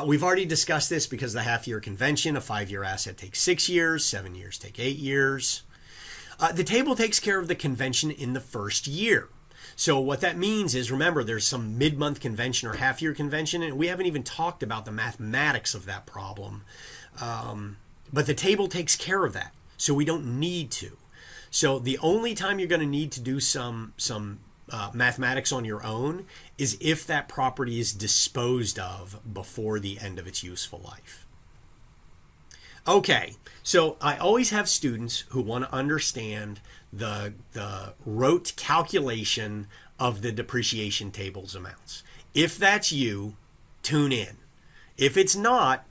We've already discussed this because the half-year convention, a 5-year asset takes 6 years, 7 years take 8 years. The table takes care of the convention in the first year. So what that means is, remember, there's some mid-month convention or half-year convention, and we haven't even talked about the mathematics of that problem. But the table takes care of that, so we don't need to. So the only time you're going to need to do some mathematics on your own is if that property is disposed of before the end of its useful life. Okay, so I always have students who want to understand the rote calculation of the depreciation table's amounts. If that's you, tune in. If it's not,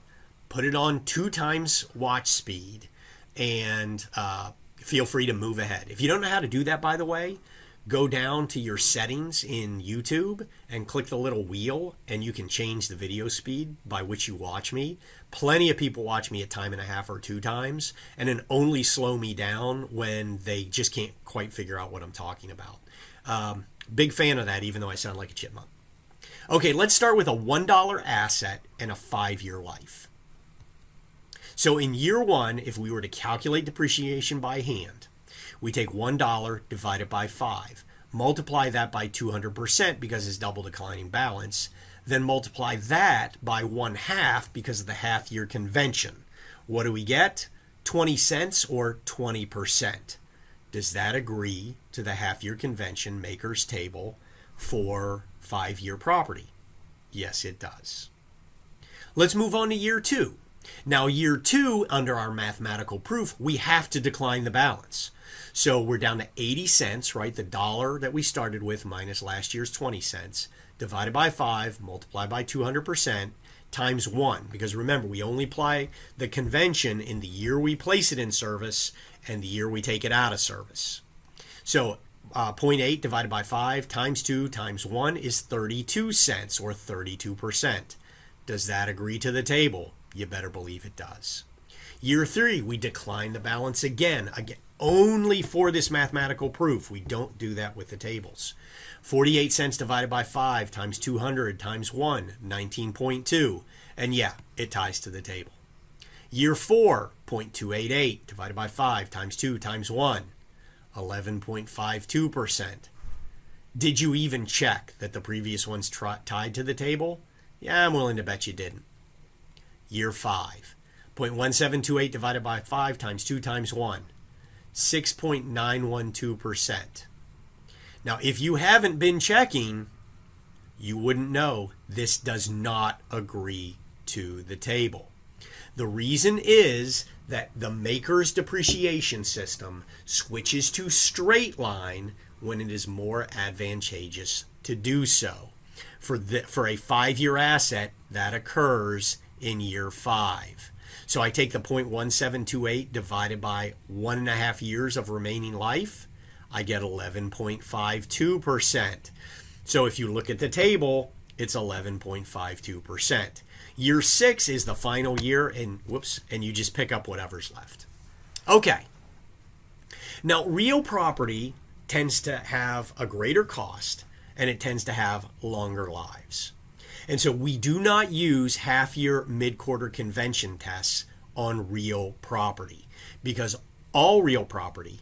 put it on 2 times watch speed and feel free to move ahead. If you don't know how to do that, by the way, go down to your settings in YouTube and click the little wheel, and you can change the video speed by which you watch me. Plenty of people watch me at 1.5 or 2 times, and then only slow me down when they just can't quite figure out what I'm talking about. Big fan of that, even though I sound like a chipmunk. Okay, let's start with a $1 asset and a 5-year life. So in year 1, if we were to calculate depreciation by hand, we take $1 divided by 5, multiply that by 200% because it's double declining balance, then multiply that by 1/2 because of the half-year convention. What do we get? 20 cents or 20%. Does that agree to the half-year convention maker's table for 5-year property? Yes, it does. Let's move on to year 2. Now, year 2, under our mathematical proof, we have to decline the balance. So we're down to 80 cents, right? The dollar that we started with minus last year's 20 cents, divided by 5, multiplied by 200%, times 1. Because remember, we only apply the convention in the year we place it in service and the year we take it out of service. So 0.8 divided by 5 times 2 times 1 is 32 cents or 32%. Does that agree to the table? You better believe it does. Year 3, we decline the balance again, only for this mathematical proof. We don't do that with the tables. 48 cents divided by 5 times 200 times 1, 19.2. And yeah, it ties to the table. Year 4, 0.288 divided by 5 times 2 times 1, 11.52%. Did you even check that the previous one's tied to the table? Yeah, I'm willing to bet you didn't. Year 5, 0.1728 divided by 5 times 2 times 1, 6.912%. Now, if you haven't been checking, you wouldn't know this does not agree to the table. The reason is that the maker's depreciation system switches to straight line when it is more advantageous to do so. For a 5-year asset, that occurs in year 5. So I take the 0.1728 divided by 1.5 years of remaining life, I get 11.52%. So if you look at the table, it's 11.52%. Year 6 is the final year, and you just pick up whatever's left. Okay. Now, real property tends to have a greater cost, and it tends to have longer lives. And so we do not use half-year mid-quarter convention tests on real property because all real property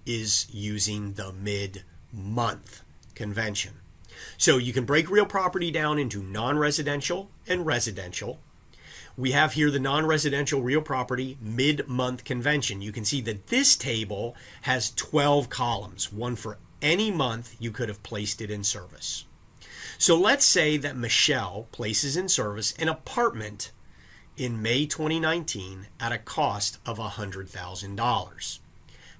is using the mid-month convention. So you can break real property down into non-residential and residential. We have here the non-residential real property mid-month convention. You can see that this table has 12 columns, one for any month you could have placed it in service. So let's say that Michelle places in service an apartment in May 2019 at a cost of $100,000.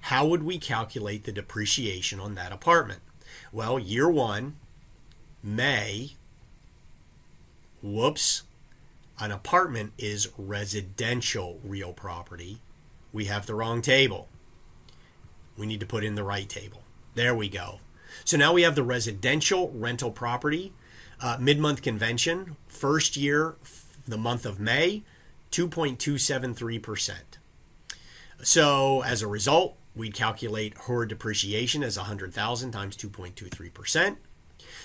How would we calculate the depreciation on that apartment? Well, year 1, May, an apartment is residential real property. We have the wrong table. We need to put in the right table. There we go. So now we have the residential rental property, mid-month convention, first year, the month of May, 2.273%. So as a result, we'd calculate her depreciation as $100,000 times 2.23%.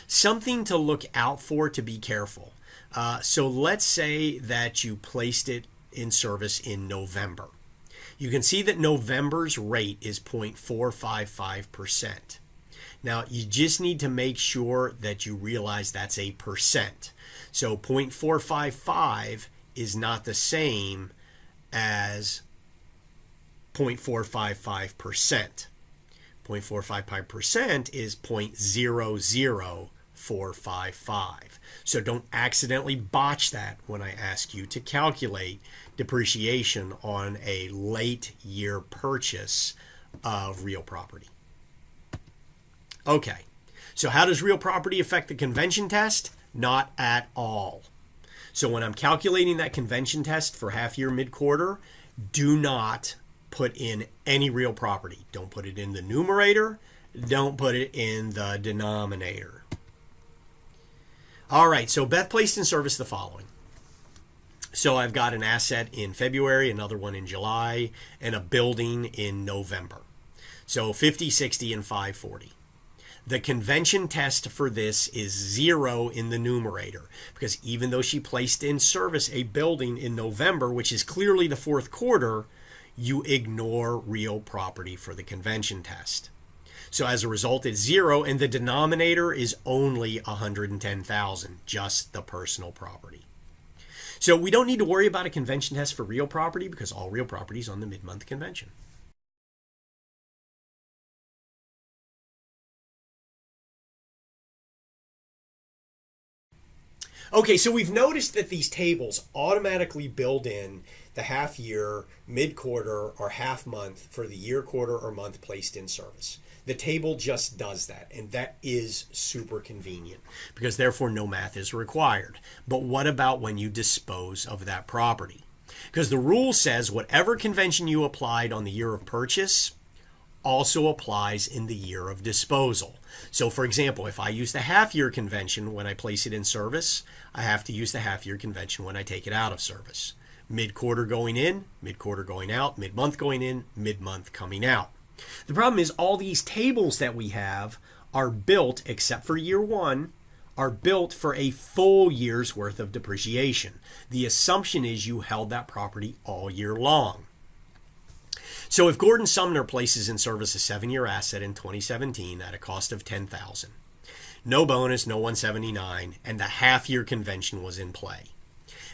Something to look out for, to be careful. So let's say that you placed it in service in November. You can see that November's rate is 0.455%. Now, you just need to make sure that you realize that's a percent. So 0.455 is not the same as 0.455%. 0.455% is 0.00455. So don't accidentally botch that when I ask you to calculate depreciation on a late year purchase of real property. Okay, so how does real property affect the convention test? Not at all. So when I'm calculating that convention test for half year, mid-quarter, do not put in any real property. Don't put it in the numerator. Don't put it in the denominator. All right, so Beth placed in service the following. So I've got an asset in February, another one in July, and a building in November. So 50, 60, and 540. The convention test for this is 0 in the numerator, because even though she placed in service a building in November, which is clearly the fourth quarter, you ignore real property for the convention test. So as a result, it's 0, and the denominator is only $110,000, just the personal property. So we don't need to worry about a convention test for real property because all real property is on the mid-month convention. Okay, so we've noticed that these tables automatically build in the half year, mid-quarter, or half month for the year, quarter, or month placed in service. The table just does that, and that is super convenient because therefore no math is required. But what about when you dispose of that property? Because the rule says whatever convention you applied on the year of purchase also applies in the year of disposal. So for example, if I use the half-year convention when I place it in service, I have to use the half-year convention when I take it out of service. Mid-quarter going in, mid-quarter going out, mid-month going in, mid-month coming out. The problem is all these tables that we have are built, except for year one, are built for a full year's worth of depreciation. The assumption is you held that property all year long. So if Gordon Sumner places in service a 7-year asset in 2017 at a cost of $10,000, no bonus, no 179, and the half-year convention was in play,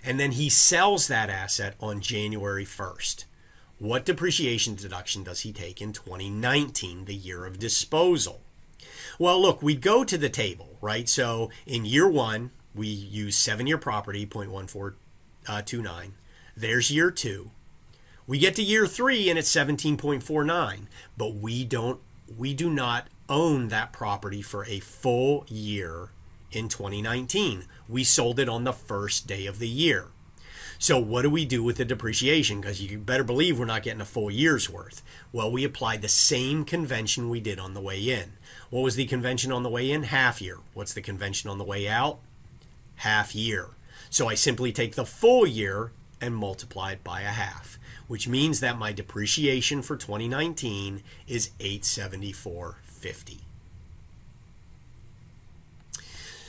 and then he sells that asset on January 1st, what depreciation deduction does he take in 2019, the year of disposal? Well, look, we go to the table, right? So in year one, we use 7-year property, 0.1429. There's year two. We get to year three and it's 17.49, but we do not own that property for a full year in 2019. We sold it on the first day of the year. So what do we do with the depreciation? Because you better believe we're not getting a full year's worth. Well, we applied the same convention we did on the way in. What was the convention on the way in? Half year. What's the convention on the way out? Half year. So I simply take the full year and multiply it by a half, which means that my depreciation for 2019 is $874.50.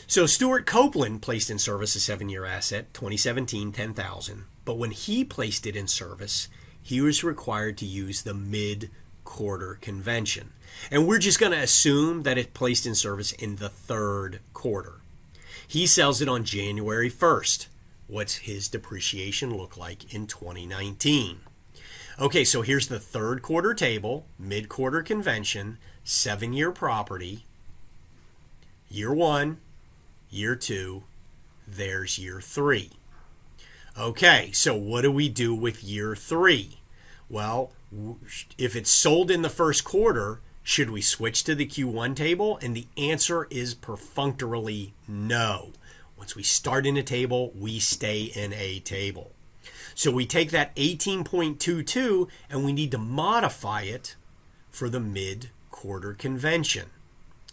So Stuart Copeland placed in service a 7-year asset, 2017, $10,000. But when he placed it in service, he was required to use the mid-quarter convention. And we're just going to assume that it placed in service in the third quarter. He sells it on January 1st. What's his depreciation look like in 2019? Okay, so here's the third quarter table, mid-quarter convention, 7-year property, year one, year two, there's year three. Okay, so what do we do with year three? Well, if it's sold in the first quarter, should we switch to the Q1 table? And the answer is perfunctorily no. Once we start in a table, we stay in a table. So we take that 18.22 and we need to modify it for the mid-quarter convention.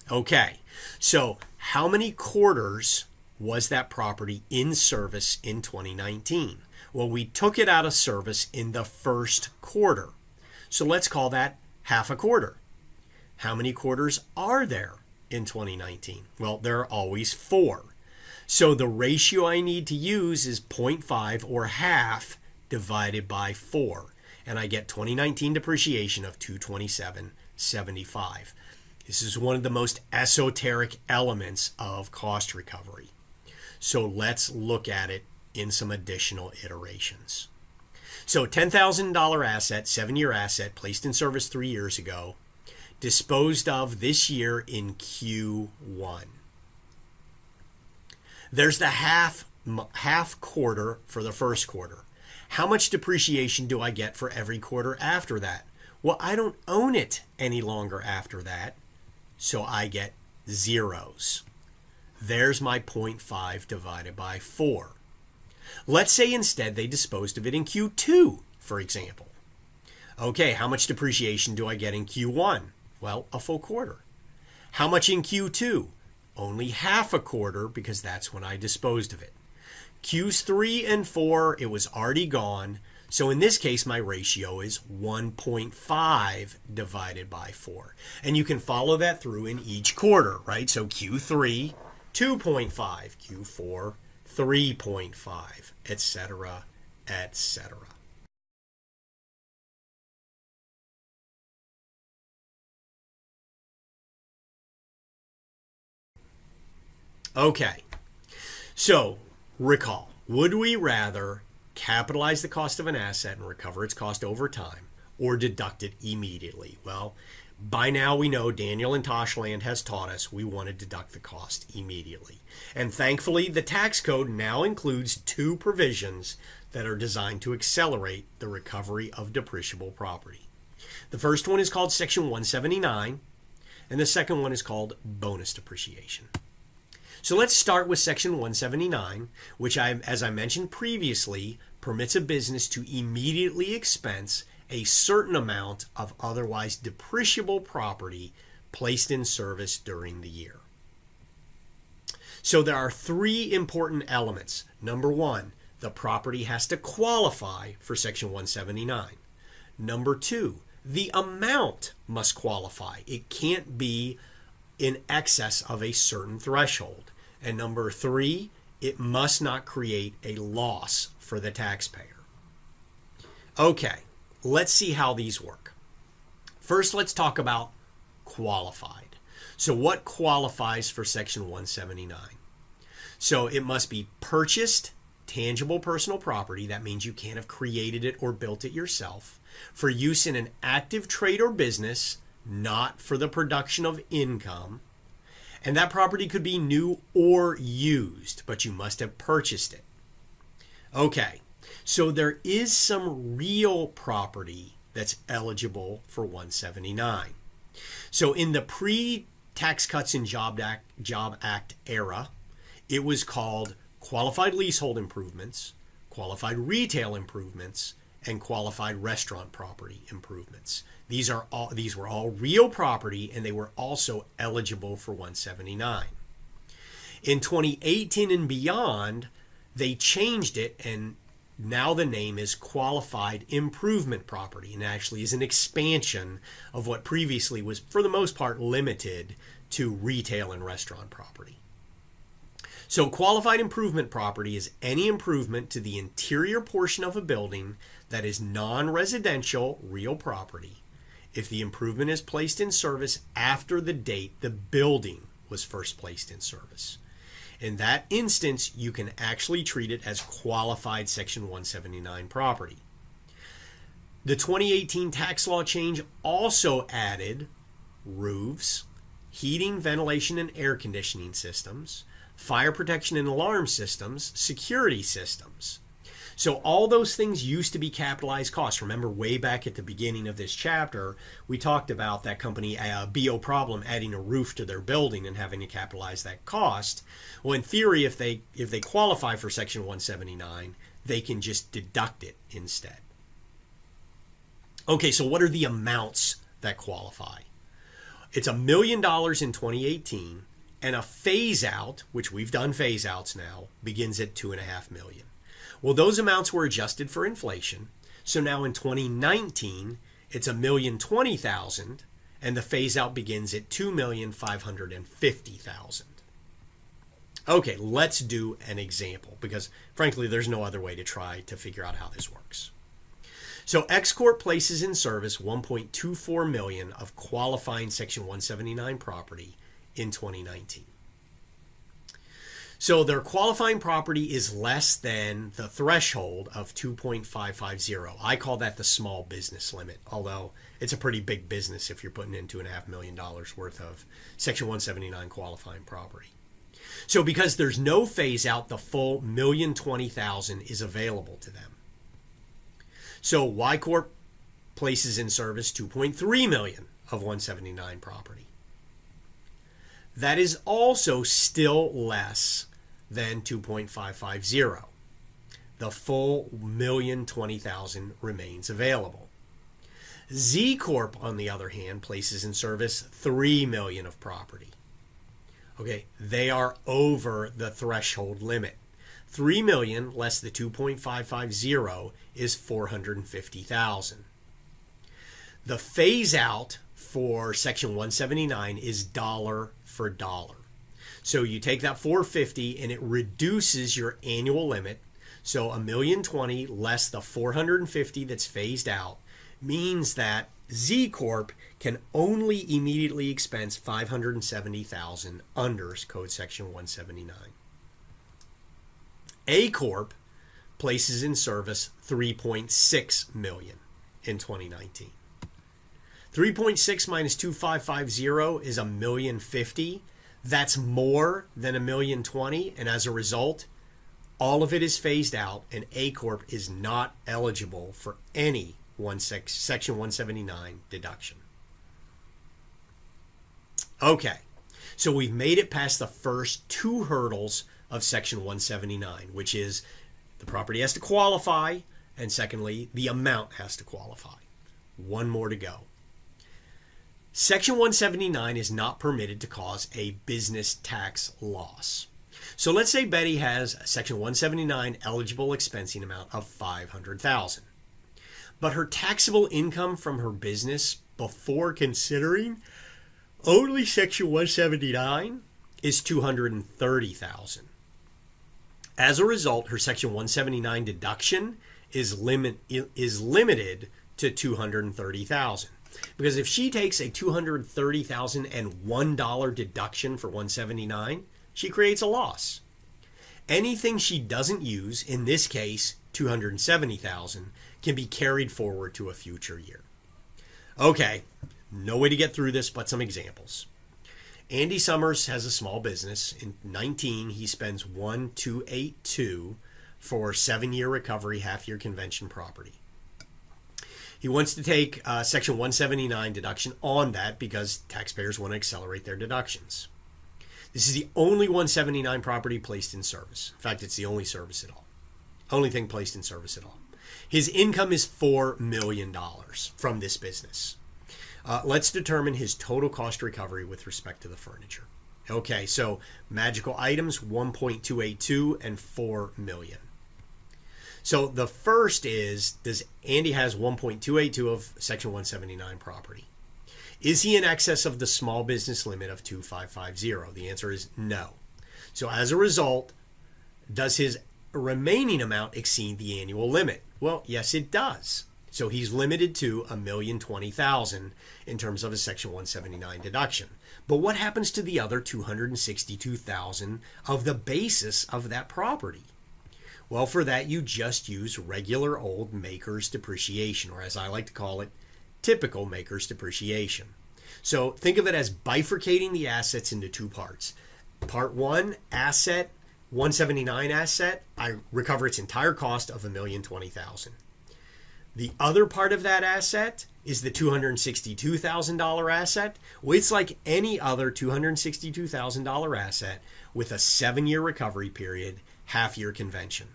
Okay, so how many quarters was that property in service in 2019? Well, we took it out of service in the first quarter. So let's call that half a quarter. How many quarters are there in 2019? Well, there are always 4. So the ratio I need to use is 0.5 or half divided by 4. And I get 2019 depreciation of $227.75. This is one of the most esoteric elements of cost recovery. So let's look at it in some additional iterations. So $10,000 asset, 7-year asset, placed in service 3 years ago, disposed of this year in Q1. There's the half quarter for the first quarter. How much depreciation do I get for every quarter after that? Well, I don't own it any longer after that, so I get zeros. There's my 0.5 divided by 4. Let's say instead they disposed of it in Q2, for example. Okay, how much depreciation do I get in Q1? Well, a full quarter. How much in Q2? Only half a quarter, because that's when I disposed of it. Qs 3 and 4, it was already gone. So in this case, my ratio is 1.5 divided by 4. And you can follow that through in each quarter, right? So Q3, 2.5, Q4, 3.5, etc., etc. Okay, so recall, would we rather capitalize the cost of an asset and recover its cost over time, or deduct it immediately? Well, by now we know Daniel and Toshland has taught us we want to deduct the cost immediately. And thankfully, the tax code now includes 2 provisions that are designed to accelerate the recovery of depreciable property. The first one is called Section 179, and the second one is called bonus depreciation. So let's start with Section 179, which, as I mentioned previously, permits a business to immediately expense a certain amount of otherwise depreciable property placed in service during the year. So there are 3 important elements. Number 1, the property has to qualify for Section 179. Number 2, the amount must qualify. It can't be in excess of a certain threshold. And number 3, it must not create a loss for the taxpayer. Okay, let's see how these work. First, let's talk about qualified. So what qualifies for Section 179? So it must be purchased tangible personal property. That means you can't have created it or built it yourself, for use in an active trade or business, not for the production of income. And that property could be new or used, but you must have purchased it. Okay, so there is some real property that's eligible for 179. So in the pre-Tax Cuts and Job Act era, it was called qualified leasehold improvements, qualified retail improvements, and qualified restaurant property improvements. These were all real property, and they were also eligible for 179. In 2018 and beyond, they changed it, and now the name is qualified improvement property, and actually is an expansion of what previously was, for the most part, limited to retail and restaurant property. So qualified improvement property is any improvement to the interior portion of a building that is non-residential real property if the improvement is placed in service after the date the building was first placed in service. In that instance, you can actually treat it as qualified Section 179 property. The 2018 tax law change also added roofs, heating, ventilation, and air conditioning systems, fire protection and alarm systems, security systems. So all those things used to be capitalized costs. Remember, way back at the beginning of this chapter, we talked about that company, BO Problem, adding a roof to their building and having to capitalize that cost. Well, in theory, if they qualify for Section 179, they can just deduct it instead. Okay, so what are the amounts that qualify? It's $1 million in 2018, and a phase out, which we've done phase outs now, begins at $2.5 million. Well, those amounts were adjusted for inflation. So now in 2019, it's $1,020,000, and the phase out begins at $2,550,000. Okay, let's do an example, because frankly, there's no other way to try to figure out how this works. So X Corp places in service $1.24 million of qualifying Section 179 property in 2019. So their qualifying property is less than the threshold of 2.550. I call that the small business limit, although it's a pretty big business if you're putting in $2.5 million worth of Section 179 qualifying property. So because there's no phase out, the full $1,020,000 is available to them. So Y Corp places in service $2.3 million of 179 property. That is also still less than 2.550. The full $1,020,000 remains available. Z Corp, on the other hand, places in service $3 million of property. Okay, they are over the threshold limit. $3 million less the 2.550 is $450,000. The phase out for Section 179 is dollar for dollar. So you take that $450 and it reduces your annual limit. So $1,020,000 less the $450 that's phased out means that Z Corp can only immediately expense $570,000 under Code Section 179. A Corp places in service $3.6 million in 2019. 3.6 minus 2.550 is $1,050,000. That's more than $1,020,000, and as a result, all of it is phased out, and A Corp is not eligible for any Section 179 deduction. Okay, so we've made it past the first two hurdles of Section 179, which is the property has to qualify, and secondly, the amount has to qualify. One more to go. Section 179 is not permitted to cause a business tax loss. So let's say Betty has a Section 179 eligible expensing amount of $500,000. But her taxable income from her business before considering only Section 179 is $230,000. As a result, her Section 179 deduction is limited to $230,000. Because if she takes a $230,001 deduction for 179, she creates a loss. Anything she doesn't use, in this case $270,000, can be carried forward to a future year. Okay, no way to get through this but some examples. Andy Summers has a small business. In 19, he spends $1,282 for 7-year recovery, half-year convention property. He wants to take Section 179 deduction on that because taxpayers want to accelerate their deductions. This is the only 179 property placed in service. In fact, it's the only service at all. Only thing placed in service at all. His income is $4 million from this business. Let's determine his total cost recovery with respect to the furniture. Okay, so magical items, 1.282 and $4 million. So the first is, does Andy has 1.282 of Section 179 property? Is he in excess of the small business limit of 2.550? The answer is no. So as a result, does his remaining amount exceed the annual limit? Well, yes, it does. So he's limited to $1,020,000 in terms of a Section 179 deduction. But what happens to the other $262,000 of the basis of that property? Well, for that, you just use regular old maker's depreciation, or as I like to call it, typical maker's depreciation. So think of it as bifurcating the assets into two parts. Part one, asset, 179 asset, I recover its entire cost of $1,020,000. The other part of that asset is the $262,000 asset. Well, it's like any other $262,000 asset with a 7-year recovery period, half-year convention.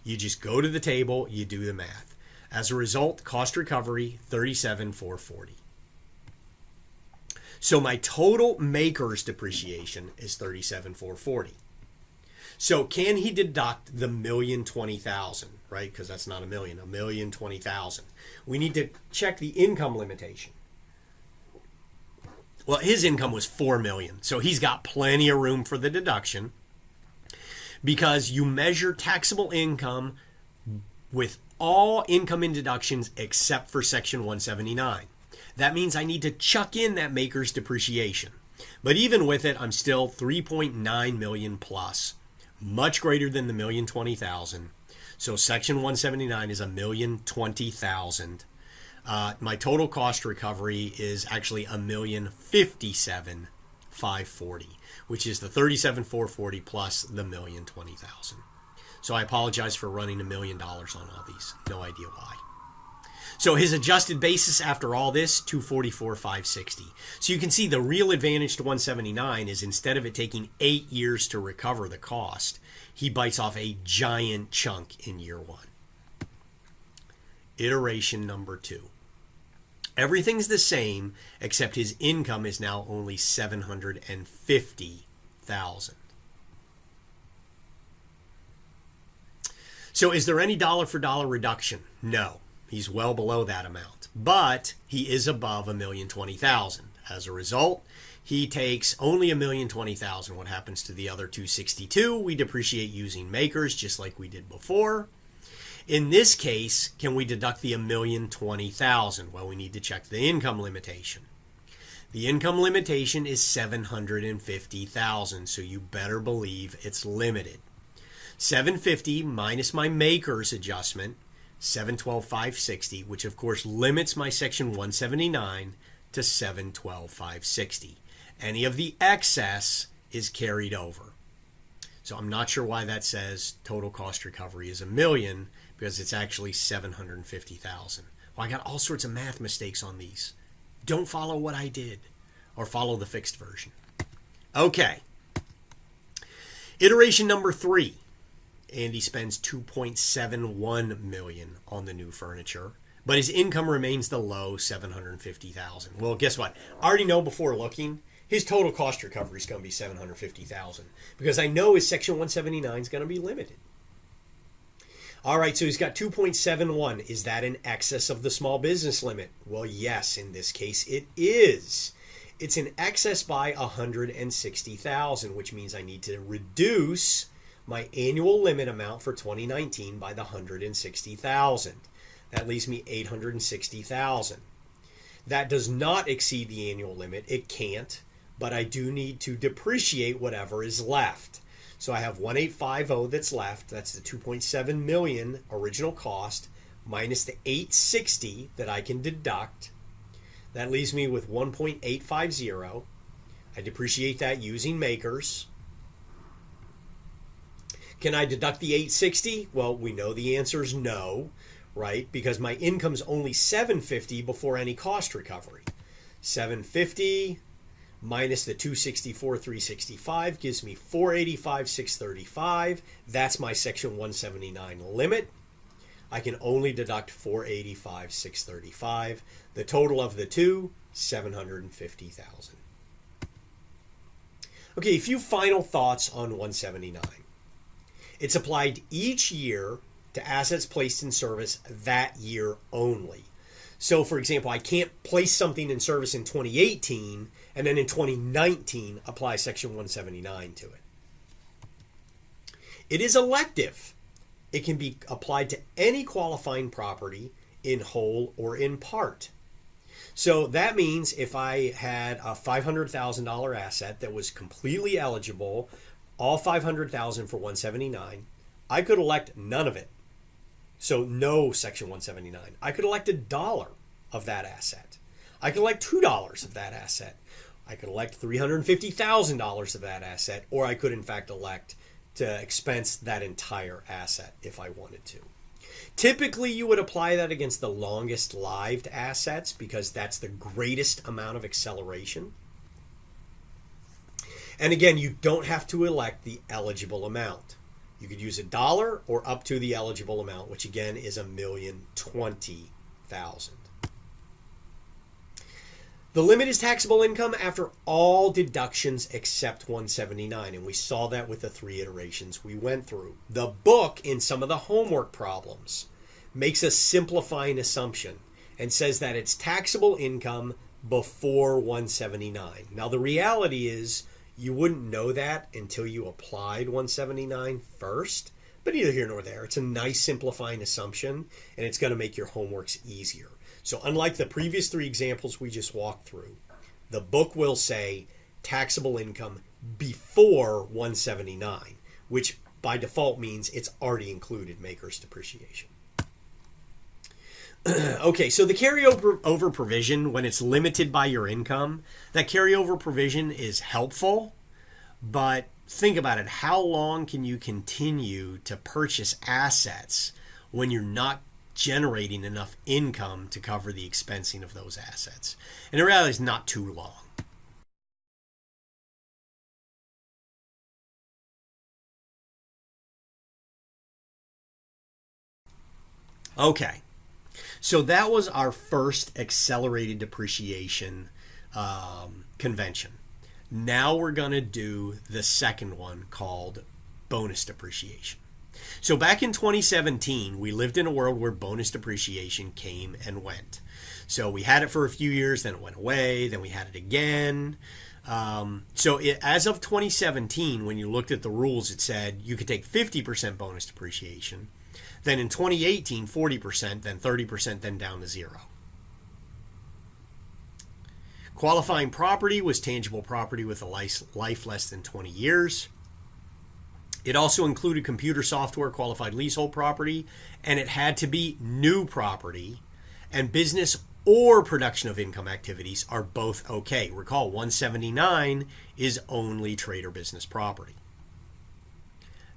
You just go to the table, you do the math. As a result, cost recovery, $37,440. So my total maker's depreciation is $37,440. So can he deduct the $1,020,000, right? Because that's not $1,020,000. We need to check the income limitation. Well, his income was $4 million, so he's got plenty of room for the deduction because you measure taxable income with all income and deductions except for Section 179. That means I need to chuck in that maker's depreciation. But even with it, I'm still 3.9 million plus, much greater than the $1,020,000. So Section 179 is $1,020,000. My total cost recovery is actually $1,057,540, which is the $37,440 plus the $1,020,000. So I apologize for running $1 million on all these. No idea why. So his adjusted basis after all this, $244,560. So you can see the real advantage to 179 is instead of it taking 8 years to recover the cost, he bites off a giant chunk in year 1. Iteration number 2. Everything's the same except his income is now only $750,000. So is there any dollar for dollar reduction? No. He's well below that amount, but he is above $1,020,000. As a result, he takes only $1,020,000. What happens to the other $262,000? We depreciate using makers, just like we did before. In this case, can we deduct the $1,020,000? Well, we need to check the income limitation. The income limitation is $750,000, so you better believe it's limited. $750,000 minus my maker's adjustment, $712,560, which of course limits my Section 179 to $712,560. Any of the excess is carried over. So I'm not sure why that says total cost recovery is $1 million, because it's actually $750,000. Well, I got all sorts of math mistakes on these. Don't follow what I did, or follow the fixed version. Okay. Iteration number 3. Andy spends $2.71 million on the new furniture, but his income remains the low $750,000. Well, guess what? I already know before looking, his total cost recovery is going to be $750,000 because I know his Section 179 is going to be limited. All right, so he's got 2.71. Is that in excess of the small business limit? Well, yes, in this case it is. It's in excess by $160,000, which means I need to reduce my annual limit amount for 2019 by the $160,000. That leaves me $860,000. That does not exceed the annual limit. It can't, but I do need to depreciate whatever is left. So I have 1,850 that's left. That's the 2.7 million original cost minus the 860 that I can deduct. That leaves me with 1.850. I depreciate that using makers. Can I deduct the 860? Well, we know the answer is no, right? Because my income's only 750 before any cost recovery. 750 minus the 264,365 gives me 485,635. That's my Section 179 limit. I can only deduct 485,635. The total of the two, 750,000. Okay, a few final thoughts on 179. It's applied each year to assets placed in service that year only. So, for example, I can't place something in service in 2018 and then in 2019 apply Section 179 to it. It is elective. It can be applied to any qualifying property in whole or in part. So that means if I had a $500,000 asset that was completely eligible, all $500,000 for 179, I could elect none of it. So no Section 179. I could elect $1 of that asset. I could elect $2 of that asset. I could elect $350,000 of that asset, or I could in fact elect to expense that entire asset if I wanted to. Typically, you would apply that against the longest lived assets because that's the greatest amount of acceleration. And again, you don't have to elect the eligible amount. You could use $1 or up to the eligible amount, which again is $1,020,000. The limit is taxable income after all deductions except 179, and we saw that with the 3 iterations we went through. The book, in some of the homework problems, makes a simplifying assumption and says that it's taxable income before 179. Now, the reality is you wouldn't know that until you applied 179 first, But neither here nor there. It's a nice simplifying assumption, and it's going to make your homeworks easier. So unlike the previous 3 examples we just walked through, the book will say taxable income before 179, which by default means it's already included maker's depreciation. Okay, so the carryover provision, when it's limited by your income, that carryover provision is helpful, but think about it. How long can you continue to purchase assets when you're not generating enough income to cover the expensing of those assets? And in reality, it's not too long. Okay, so that was our first accelerated depreciation convention. Now we're going to do the second one called bonus depreciation. So back in 2017, we lived in a world where bonus depreciation came and went. So we had it for a few years, then it went away, then we had it again. As of 2017, when you looked at the rules, it said you could take 50% bonus depreciation. Then in 2018, 40%, then 30%, then down to 0. Qualifying property was tangible property with a life less than 20 years. It also included computer software, qualified leasehold property, and it had to be new property, and business or production of income activities are both okay. Recall, 179 is only trade or business property.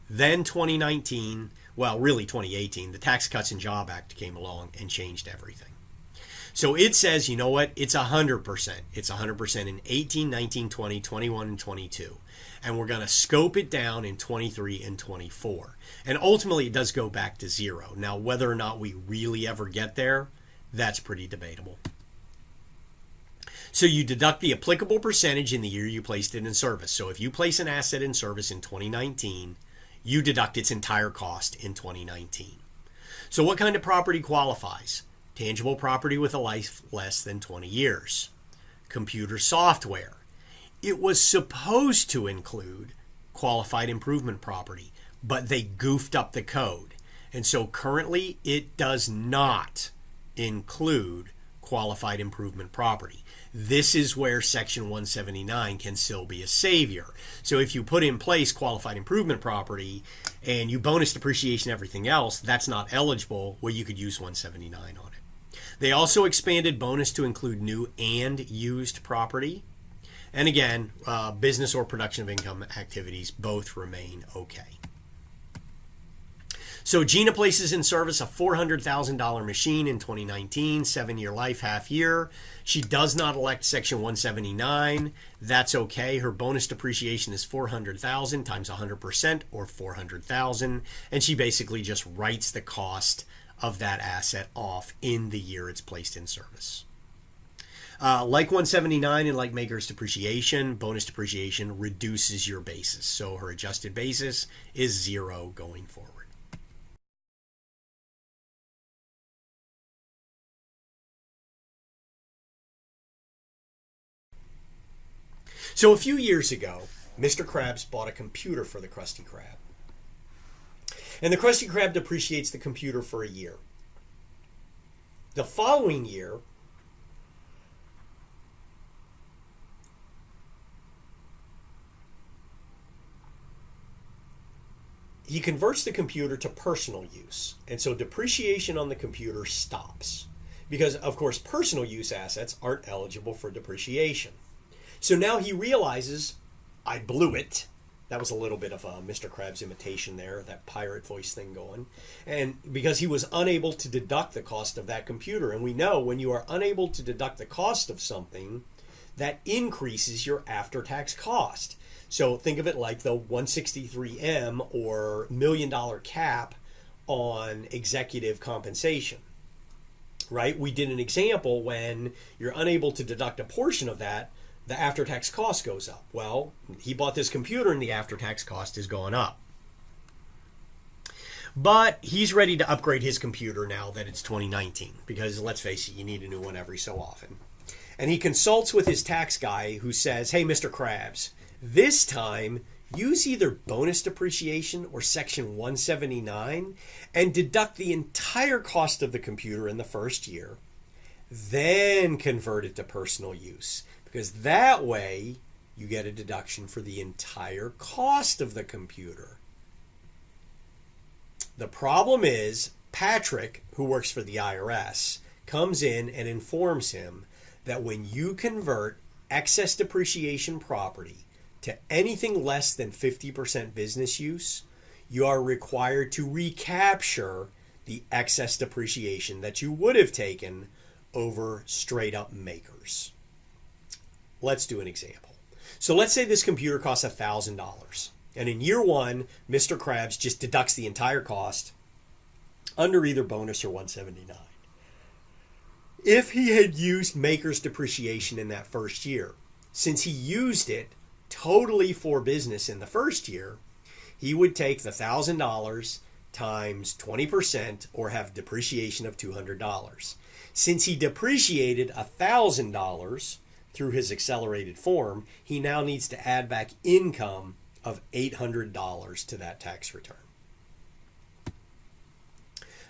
Then 2019, well, really 2018, the Tax Cuts and Jobs Act came along and changed everything. So it says, you know what, it's 100%. It's 100% in 18, 19, 20, 21, and 22. And we're going to scope it down in 23 and 24. And ultimately, it does go back to 0. Now, whether or not we really ever get there, that's pretty debatable. So you deduct the applicable percentage in the year you placed it in service. So if you place an asset in service in 2019, you deduct its entire cost in 2019. So what kind of property qualifies? Tangible property with a life less than 20 years. Computer software. It was supposed to include qualified improvement property, but they goofed up the code. And so currently it does not include qualified improvement property. This is where Section 179 can still be a savior. So if you put in place qualified improvement property and you bonus depreciation everything else, that's not eligible, well, you could use 179 on it. They also expanded bonus to include new and used property. And again, business or production of income activities both remain okay. So Gina places in service a $400,000 machine in 2019, 7-year life, half year. She does not elect Section 179. That's okay. Her bonus depreciation is $400,000 times 100% or $400,000. And she basically just writes the cost of that asset off in the year it's placed in service. Like 179 and like maker's depreciation, bonus depreciation reduces your basis. So her adjusted basis is 0 going forward. So a few years ago, Mr. Krabs bought a computer for the Krusty Krab. And the Krusty Krab depreciates the computer for a year. The following year, he converts the computer to personal use. And so depreciation on the computer stops. Because, of course, personal use assets aren't eligible for depreciation. So now he realizes, I blew it. That was a little bit of a Mr. Krabs imitation there, that pirate voice thing going. And because he was unable to deduct the cost of that computer. And we know when you are unable to deduct the cost of something, that increases your after-tax cost. So think of it like the 163M or $1 million cap on executive compensation. Right? We did an example when you're unable to deduct a portion of that, the after-tax cost goes up. Well, he bought this computer and the after-tax cost is going up. But he's ready to upgrade his computer now that it's 2019 because, let's face it, you need a new one every so often. And he consults with his tax guy who says, hey, Mr. Krabs, this time use either bonus depreciation or Section 179 and deduct the entire cost of the computer in the first year, then convert it to personal use, because that way you get a deduction for the entire cost of the computer. The problem is Patrick, who works for the IRS, comes in and informs him that when you convert excess depreciation property to anything less than 50% business use, you are required to recapture the excess depreciation that you would have taken over straight up makers. Let's do an example. So let's say this computer costs $1,000. And in year one, Mr. Krabs just deducts the entire cost under either bonus or 179. If he had used maker's depreciation in that first year, since he used it totally for business in the first year, he would take the $1,000 times 20% or have depreciation of $200. Since he depreciated $1,000 through his accelerated form, he now needs to add back income of $800 to that tax return.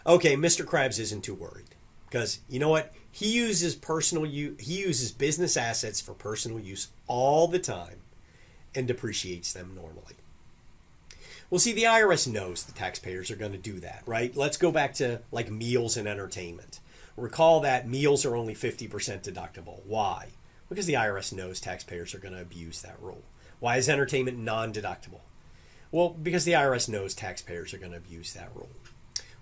Okay, Mr. Krabs isn't too worried because you know what? He uses business assets for personal use all the time and depreciates them normally. Well, see, the IRS knows the taxpayers are going to do that, right? Let's go back to like meals and entertainment. Recall that meals are only 50% deductible. Why? Because the IRS knows taxpayers are going to abuse that rule. Why is entertainment non-deductible? Well, because the IRS knows taxpayers are going to abuse that rule.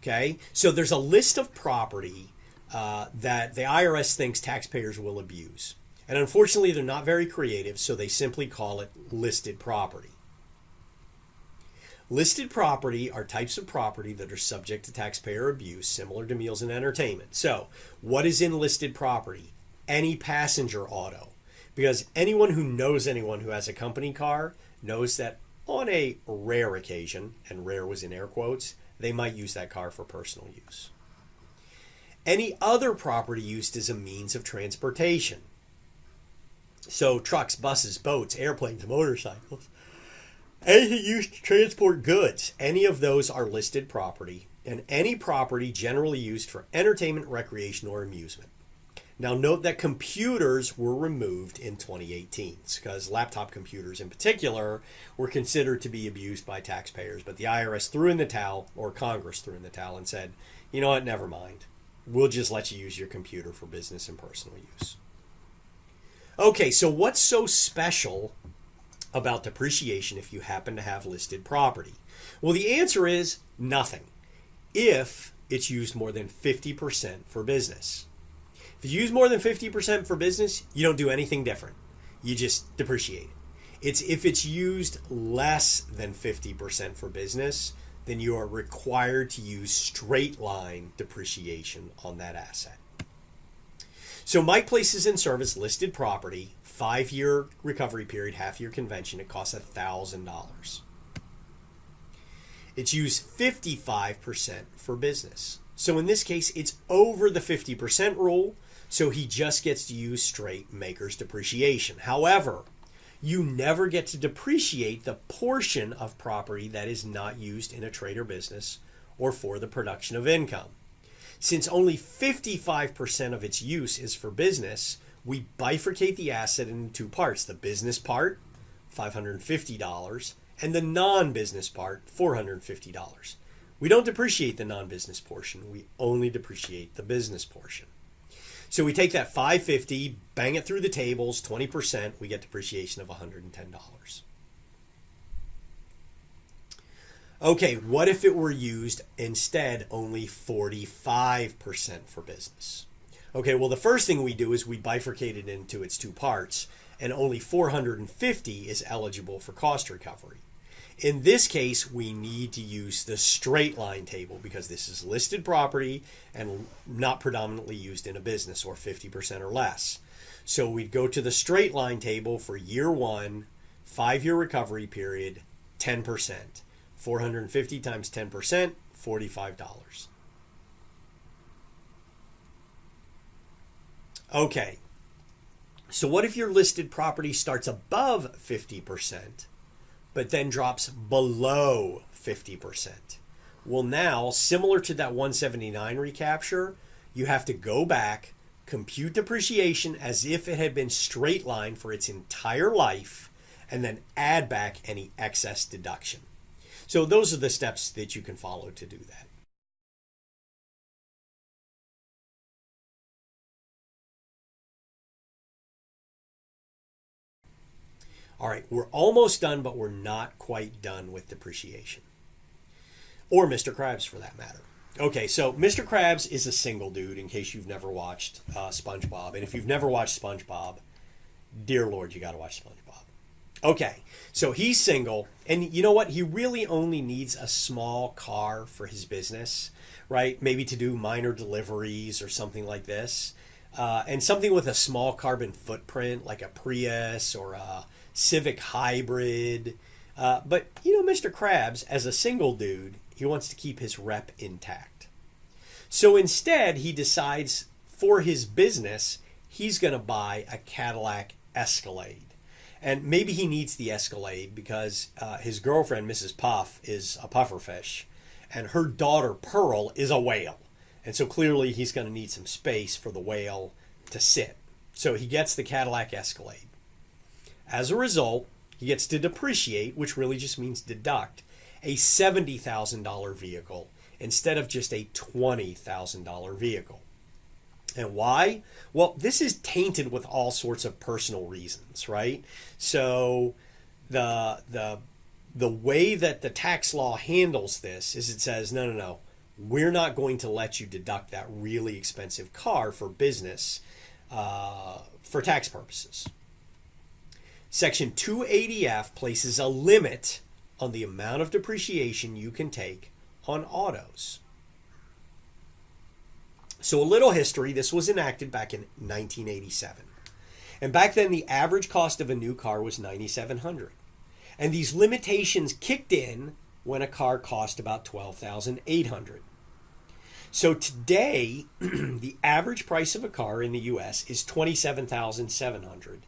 Okay, so there's a list of property that the IRS thinks taxpayers will abuse. And unfortunately, they're not very creative, so they simply call it listed property. Listed property are types of property that are subject to taxpayer abuse, similar to meals and entertainment. So, what is in listed property? Any passenger auto. Because anyone who knows anyone who has a company car knows that on a rare occasion, and rare was in air quotes, they might use that car for personal use. Any other property used as a means of transportation. So trucks, buses, boats, airplanes, motorcycles, anything used to transport goods, any of those are listed property, and any property generally used for entertainment, recreation, or amusement. Now note that computers were removed in 2018 because laptop computers in particular were considered to be abused by taxpayers, but the IRS threw in the towel, or Congress threw in the towel and said, you know what, never mind. We'll just let you use your computer for business and personal use. Okay, so what's so special about depreciation if you happen to have listed property? Well, the answer is nothing if it's used more than 50% for business. If you use more than 50% for business, you don't do anything different. You just depreciate it. It's if it's used less than 50% for business, then you are required to use straight line depreciation on that asset. So Mike places in service listed property, 5-year recovery period, half-year convention. It costs $1,000. It's used 55% for business. So in this case, it's over the 50% rule, so he just gets to use straight maker's depreciation. However, you never get to depreciate the portion of property that is not used in a trade or business or for the production of income. Since only 55% of its use is for business, we bifurcate the asset into two parts. The business part, $550, and the non-business part, $450. We don't depreciate the non-business portion. We only depreciate the business portion. So we take that $550, bang it through the tables, 20%, we get depreciation of $110. Okay, what if it were used instead only 45% for business? Okay, well, the first thing we do is we bifurcate it into its two parts, and only $450 is eligible for cost recovery. In this case, we need to use the straight line table because this is listed property and not predominantly used in a business, or 50% or less. So we'd go to the straight line table for year one, 5-year recovery period, 10%. 450 times 10%, $45. Okay, so what if your listed property starts above 50%, but then drops below 50%. Well, now, similar to that 179 recapture, you have to go back, compute depreciation as if it had been straight line for its entire life, and then add back any excess deduction. So those are the steps that you can follow to do that. All right, we're almost done, but we're not quite done with depreciation. Or Mr. Krabs, for that matter. Okay, so Mr. Krabs is a single dude, in case you've never watched SpongeBob. And if you've never watched SpongeBob, dear Lord, you got to watch SpongeBob. Okay, so he's single, and you know what? He really only needs a small car for his business, right? Maybe to do minor deliveries or something like this. And something with a small carbon footprint, like a Prius or a Civic Hybrid. But, you know, Mr. Krabs, as a single dude, he wants to keep his rep intact. So instead, he decides for his business, he's going to buy a Cadillac Escalade. And maybe he needs the Escalade because his girlfriend, Mrs. Puff, is a pufferfish. And her daughter, Pearl, is a whale. And so clearly he's going to need some space for the whale to sit. So he gets the Cadillac Escalade. As a result, he gets to depreciate, which really just means deduct, a $70,000 vehicle instead of just a $20,000 vehicle. And why? Well, this is tainted with all sorts of personal reasons, right? So the way that the tax law handles this is it says, no, we're not going to let you deduct that really expensive car for business for tax purposes. Section 280F places a limit on the amount of depreciation you can take on autos. So a little history, this was enacted back in 1987. And back then the average cost of a new car was $9,700. And these limitations kicked in when a car cost about $12,800. So today, the average price of a car in the US is $27,700.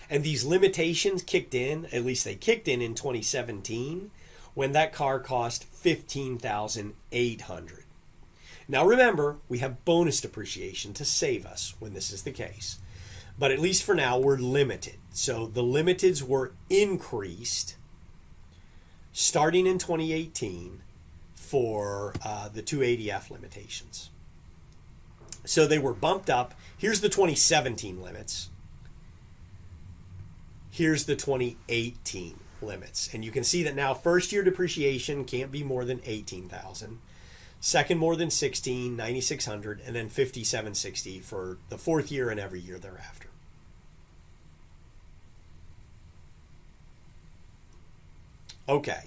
And these limitations kicked in, at least they kicked in 2017, when that car cost $15,800. Now remember, we have bonus depreciation to save us when this is the case. But at least for now, we're limited. So the limiteds were increased starting in 2018 for the 280F limitations. So they were bumped up. Here's the 2017 limits. Here's the 2018 limits. And you can see that now first year depreciation can't be more than $18,000. Second more than $16,000, $9,600, and then $5,760 for the fourth year and every year thereafter. Okay.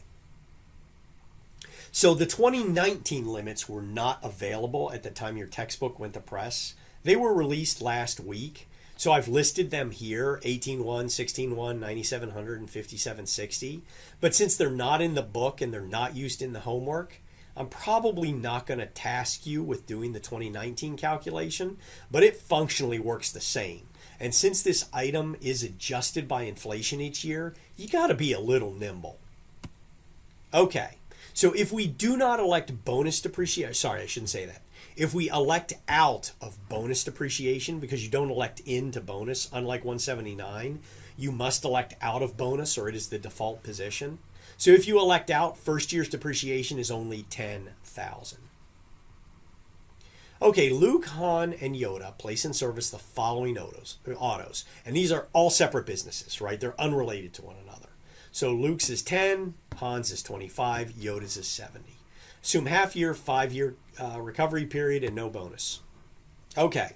So the 2019 limits were not available at the time your textbook went to press. They were released last week. So I've listed them here, 18.1, 16.1, 9,700, and 5,760. But since they're not in the book and they're not used in the homework, I'm probably not going to task you with doing the 2019 calculation, but it functionally works the same. And since this item is adjusted by inflation each year, you got to be a little nimble. Okay, so if we do not elect bonus depreciation, sorry, I shouldn't say that. If we elect out of bonus depreciation, because you don't elect into bonus, unlike 179, you must elect out of bonus or it is the default position. So if you elect out, first year's depreciation is only $10,000. Okay, Luke, Han, and Yoda place in service the following autos. And these are all separate businesses, right? They're unrelated to one another. So Luke's is 10, Han's is 25, Yoda's is 70. Assume half year, 5-year recovery period, and no bonus. Okay.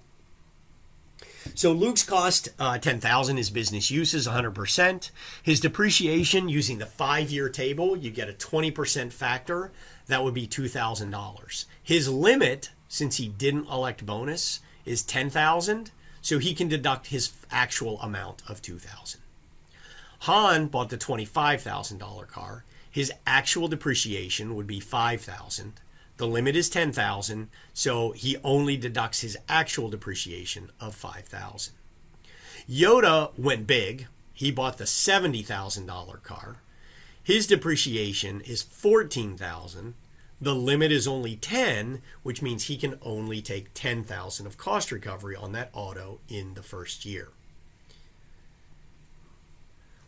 So Luke's cost $10,000. His business use is 100%. His depreciation using the 5-year table, you get a 20% factor. That would be $2,000. His limit, since he didn't elect bonus, is $10,000. So he can deduct his actual amount of $2,000. Han bought the $25,000 car. His actual depreciation would be $5,000. The limit is $10,000, so he only deducts his actual depreciation of $5,000. Yoda went big. He bought the $70,000 car. His depreciation is $14,000. The limit is only 10, which means he can only take $10,000 of cost recovery on that auto in the first year.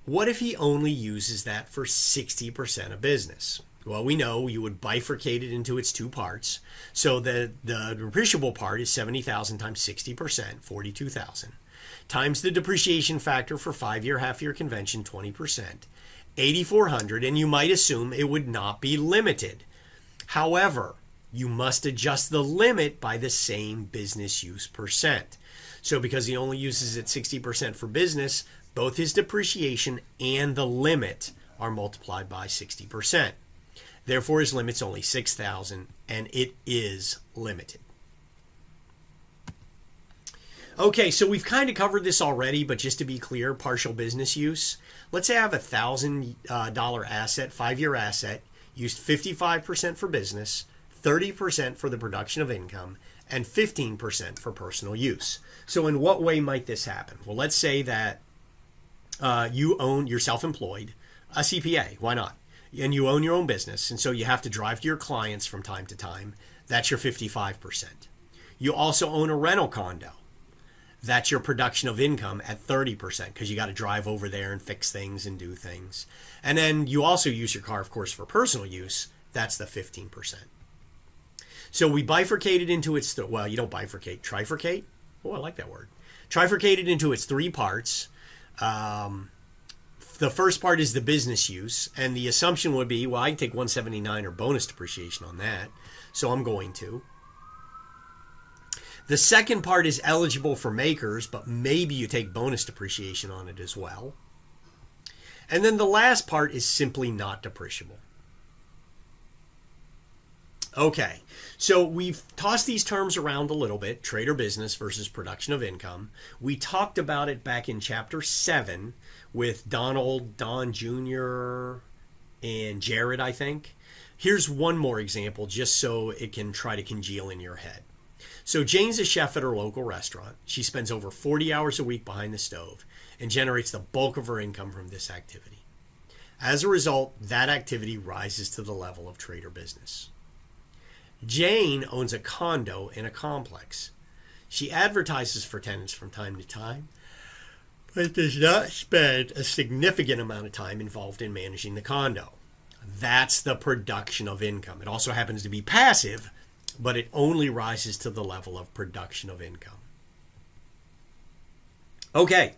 What if he only uses that for 60% of business? Well, we know you would bifurcate it into its two parts. So the depreciable part is 70,000 times 60%, 42,000, times the depreciation factor for 5-year, half-year convention, 20%, 8,400, and you might assume it would not be limited. However, you must adjust the limit by the same business use percent. So because he only uses it 60% for business, both his depreciation and the limit are multiplied by 60%. Therefore, his limit's only 6,000, and it is limited. Okay, so we've kind of covered this already, but just to be clear, partial business use. Let's say I have a $1,000 asset, 5-year asset, used 55% for business, 30% for the production of income, and 15% for personal use. So in what way might this happen? Well, let's say that you're self-employed, a CPA, why not? And you own your own business, and so you have to drive to your clients from time to time. That's your 55%. You also own a rental condo. That's your production of income at 30% because you got to drive over there and fix things and do things. And then you also use your car, of course, for personal use. That's the 15%. So we bifurcated into its, well, you don't bifurcate, trifurcate. Oh, I like that word. Trifurcated into its three parts. The first part is the business use, and the assumption would be, well, I can take 179 or bonus depreciation on that, so I'm going to. The second part is eligible for makers, but maybe you take bonus depreciation on it as well. And then the last part is simply not depreciable. Okay, so we've tossed these terms around a little bit, trade or business versus production of income. We talked about it back in Chapter 7 with Don Jr., and Jared, I think. Here's one more example just so it can try to congeal in your head. So Jane's a chef at her local restaurant. She spends over 40 hours a week behind the stove and generates the bulk of her income from this activity. As a result, that activity rises to the level of trade or business. Jane owns a condo in a complex. She advertises for tenants from time to time, but does not spend a significant amount of time involved in managing the condo. That's the production of income. It also happens to be passive, but it only rises to the level of production of income. Okay.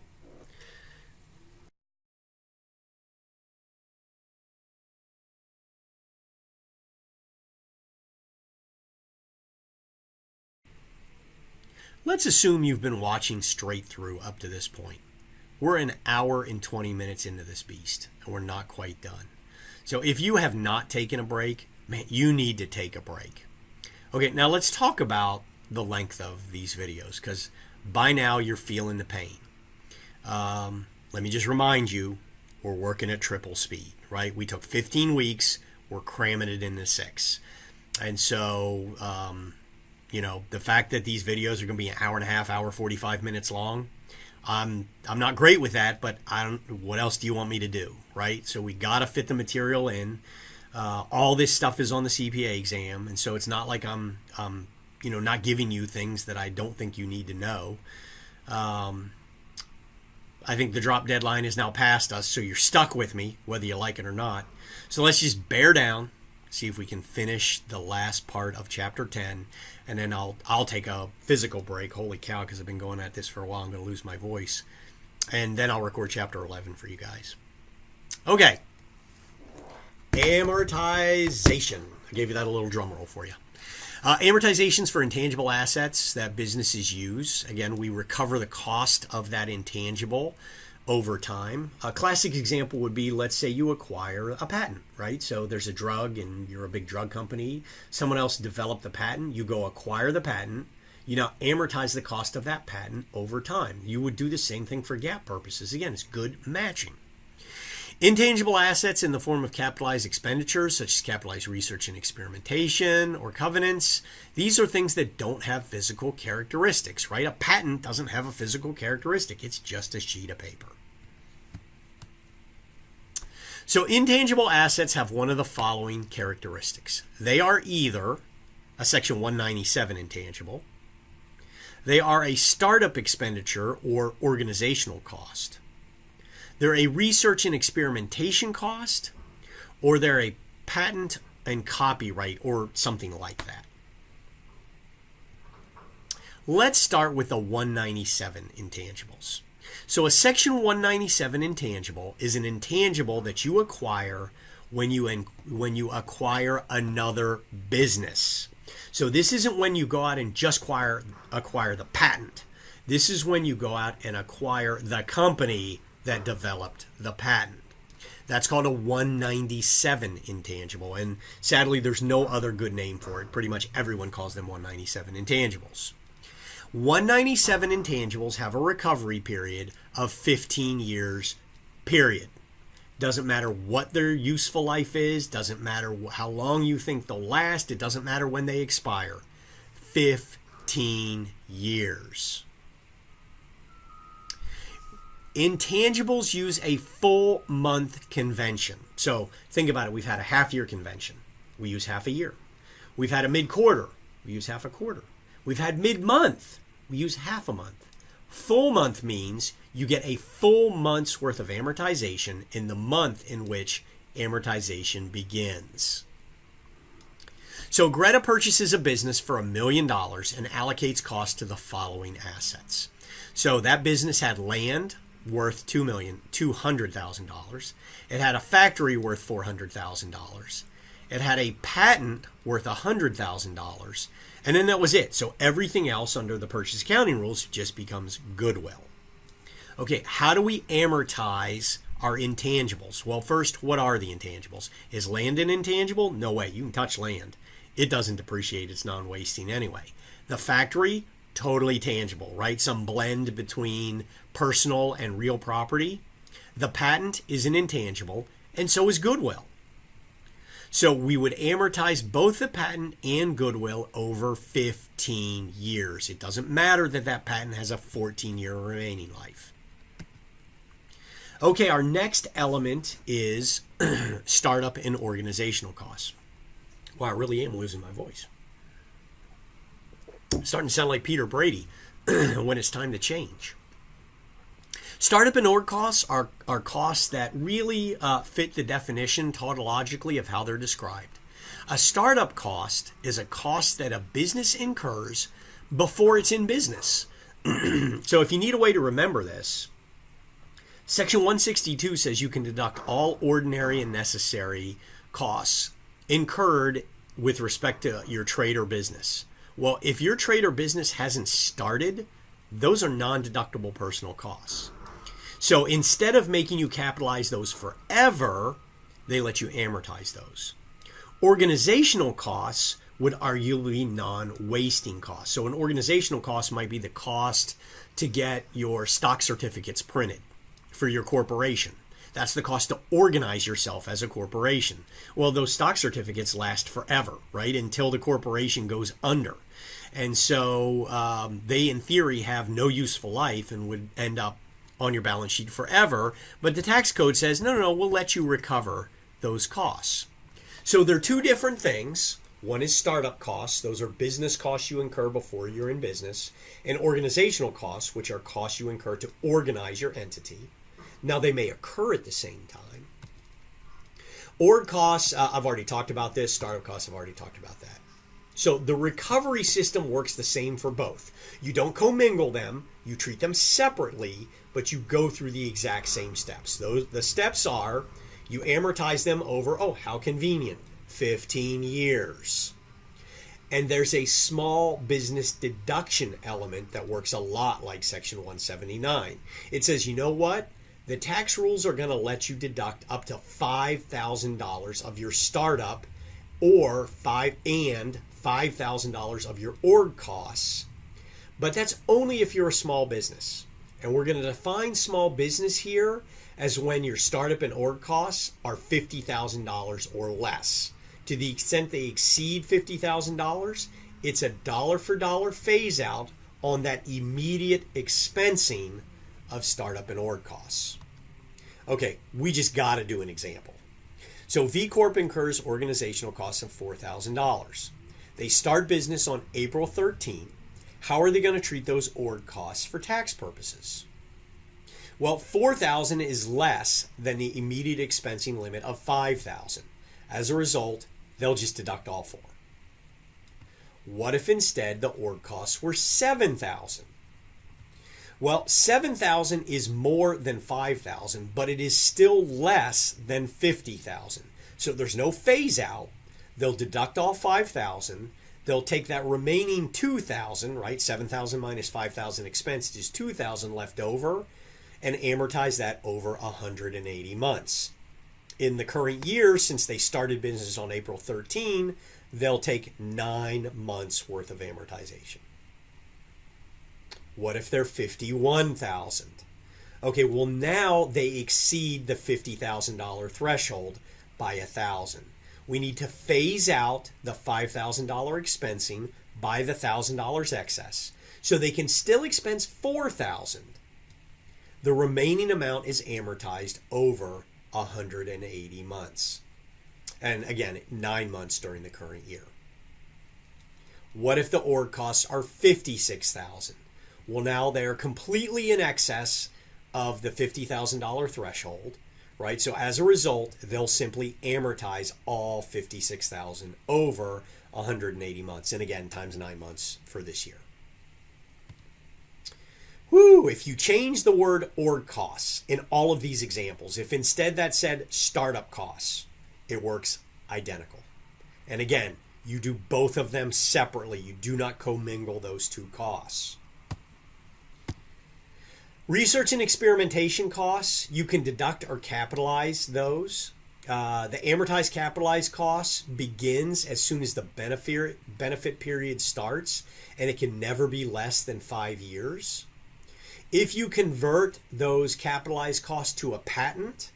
Let's assume you've been watching straight through up to this point. We're an hour and 20 minutes into this beast, and we're not quite done. So if you have not taken a break, man, you need to take a break. Okay, now let's talk about the length of these videos, because by now you're feeling the pain. Let me just remind you, we're working at triple speed, right? We took 15 weeks, we're cramming it into 6. And so, the fact that these videos are going to be an hour and a half, hour 45 minutes long, I'm not great with that, but what else do you want me to do, right? So we got to fit the material in. All this stuff is on the CPA exam, and so it's not like I'm not giving you things that I don't think you need to know. I think the drop deadline is now past us, so you're stuck with me, whether you like it or not. So let's just bear down, see if we can finish the last part of Chapter 10, and then I'll take a physical break. Holy cow, because I've been going at this for a while. I'm going to lose my voice. And then I'll record Chapter 11 for you guys. Okay. Amortization. I gave you that a little drum roll for you. Amortizations for intangible assets that businesses use. Again, we recover the cost of that intangible over time. A classic example would be, let's say you acquire a patent, right? So there's a drug and you're a big drug company. Someone else developed the patent. You go acquire the patent. You now amortize the cost of that patent over time. You would do the same thing for GAAP purposes. Again, it's good matching. Intangible assets in the form of capitalized expenditures, such as capitalized research and experimentation or covenants. These are things that don't have physical characteristics, right? A patent doesn't have a physical characteristic. It's just a sheet of paper. So intangible assets have one of the following characteristics. They are either a Section 197 intangible, they are a startup expenditure or organizational cost, they're a research and experimentation cost, or they're a patent and copyright or something like that. Let's start with the 197 intangibles. So a Section 197 intangible is an intangible that you acquire when you acquire another business. So this isn't when you go out and just acquire the patent. This is when you go out and acquire the company that developed the patent. That's called a 197 intangible, and sadly there's no other good name for it. Pretty much everyone calls them 197 intangibles. 197 intangibles have a recovery period of 15 years, period. Doesn't matter what their useful life is, doesn't matter how long you think they'll last, it doesn't matter when they expire. 15 years. Intangibles use a full month convention. So think about it. We've had a half-year convention. We use half a year. We've had a mid-quarter. We use half a quarter. We've had mid-month. We use half a month. Full month means you get a full month's worth of amortization in the month in which amortization begins. So Greta purchases a business for $1 million and allocates costs to the following assets. So that business had land worth $200,000. It had a factory worth $400,000. It had a patent worth $100,000. And then that was it. So everything else under the purchase accounting rules just becomes goodwill. Okay, how do we amortize our intangibles? Well, first, what are the intangibles? Is land an intangible? No way. You can touch land. It doesn't depreciate. It's non-wasting anyway. The factory, totally tangible, right? Some blend between personal and real property. The patent is an intangible, and so is goodwill. So we would amortize both the patent and goodwill over 15 years. It doesn't matter that that patent has a 14-year remaining life. Okay, our next element is startup and organizational costs. Wow, I really am losing my voice. I'm starting to sound like Peter Brady when it's time to change. Startup and org costs are costs that really fit the definition tautologically of how they're described. A startup cost is a cost that a business incurs before it's in business. So if you need a way to remember this, Section 162 says you can deduct all ordinary and necessary costs incurred with respect to your trade or business. Well, if your trade or business hasn't started, those are non-deductible personal costs. So instead of making you capitalize those forever, they let you amortize those. Organizational costs would arguably be non-wasting costs. So an organizational cost might be the cost to get your stock certificates printed for your corporation. That's the cost to organize yourself as a corporation. Well, those stock certificates last forever, right? Until the corporation goes under. And so they, in theory, have no useful life and would end up on your balance sheet forever. But the tax code says, no, we'll let you recover those costs. So they're two different things. One is startup costs. Those are business costs you incur before you're in business. And organizational costs, which are costs you incur to organize your entity. Now, they may occur at the same time. Org costs, I've already talked about this. Startup costs, I've already talked about that. So the recovery system works the same for both. You don't commingle them. You treat them separately, but you go through the exact same steps. The steps are you amortize them over, how convenient, 15 years. And there's a small business deduction element that works a lot like Section 179. It says, you know what? The tax rules are going to let you deduct up to $5,000 of your startup or $5,000 of your org costs. But that's only if you're a small business. And we're going to define small business here as when your startup and org costs are $50,000 or less. To the extent they exceed $50,000, it's a dollar for dollar phase out on that immediate expensing of startup and org costs. Okay, we just got to do an example. So V Corp incurs organizational costs of $4,000. They start business on April 13. How are they going to treat those org costs for tax purposes? Well, $4,000 is less than the immediate expensing limit of $5,000. As a result, they'll just deduct all four. What if instead the org costs were $7,000? Well, $7,000 is more than $5,000, but it is still less than $50,000. So there's no phase out. They'll deduct all $5,000. They'll take that remaining $2,000, right? $7,000 minus $5,000 expense is $2,000 left over, and amortize that over 180 months. In the current year, since they started business on April 13, they'll take 9 months worth of amortization. What if they're $51,000? Okay, well now they exceed the $50,000 threshold by $1,000. We need to phase out the $5,000 expensing by the $1,000 excess, so they can still expense $4,000. The remaining amount is amortized over 180 months. And again, 9 months during the current year. What if the org costs are $56,000? Well, now they're completely in excess of the $50,000 threshold, right? So as a result, they'll simply amortize all $56,000 over 180 months. And again, times 9 months for this year. Woo! If you change the word org costs in all of these examples, if instead that said startup costs, it works identical. And again, you do both of them separately. You do not commingle those two costs. Research and experimentation costs, you can deduct or capitalize those. The amortized capitalized costs begins as soon as the benefit period starts, and it can never be less than 5 years. If you convert those capitalized costs to a patent,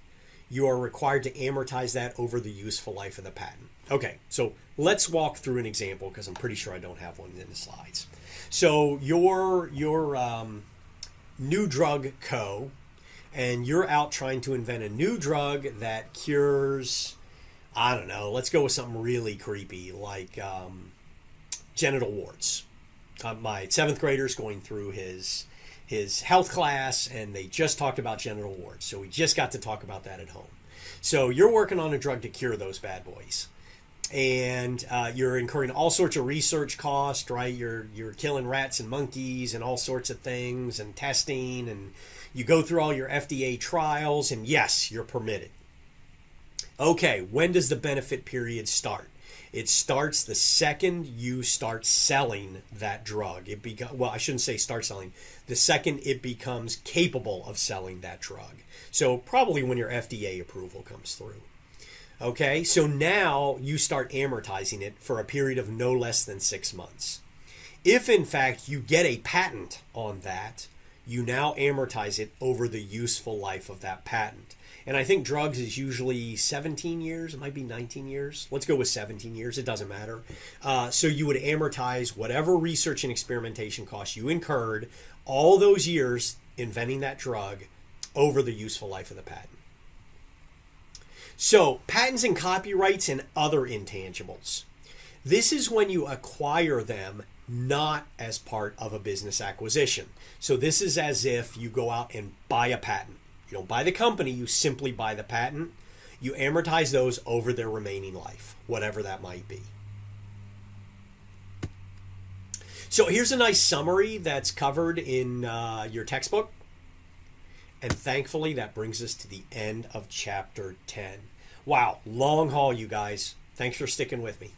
you are required to amortize that over the useful life of the patent. Okay, so let's walk through an example because I'm pretty sure I don't have one in the slides. So your new drug co, and you're out trying to invent a new drug that cures, I don't know, let's go with something really creepy like genital warts. My 7th grader's going through his health class, and they just talked about genital warts, so we just got to talk about that at home. So you're working on a drug to cure those bad boys, and you're incurring all sorts of research costs, right? You're killing rats and monkeys and all sorts of things and testing, and you go through all your FDA trials, and yes, you're permitted. Okay, when does the benefit period start? It starts the second you start selling that drug. Well, I shouldn't say start selling. The second it becomes capable of selling that drug. So probably when your FDA approval comes through. Okay, so now you start amortizing it for a period of no less than 6 months. If in fact you get a patent on that, you now amortize it over the useful life of that patent. And I think drugs is usually 17 years. It might be 19 years. Let's go with 17 years. It doesn't matter. So you would amortize whatever research and experimentation costs you incurred all those years inventing that drug over the useful life of the patent. So patents and copyrights and other intangibles. This is when you acquire them not as part of a business acquisition. So this is as if you go out and buy a patent. You don't buy the company, you simply buy the patent. You amortize those over their remaining life, whatever that might be. So here's a nice summary that's covered in your textbook. And thankfully, that brings us to the end of Chapter 10. Wow, long haul, you guys. Thanks for sticking with me.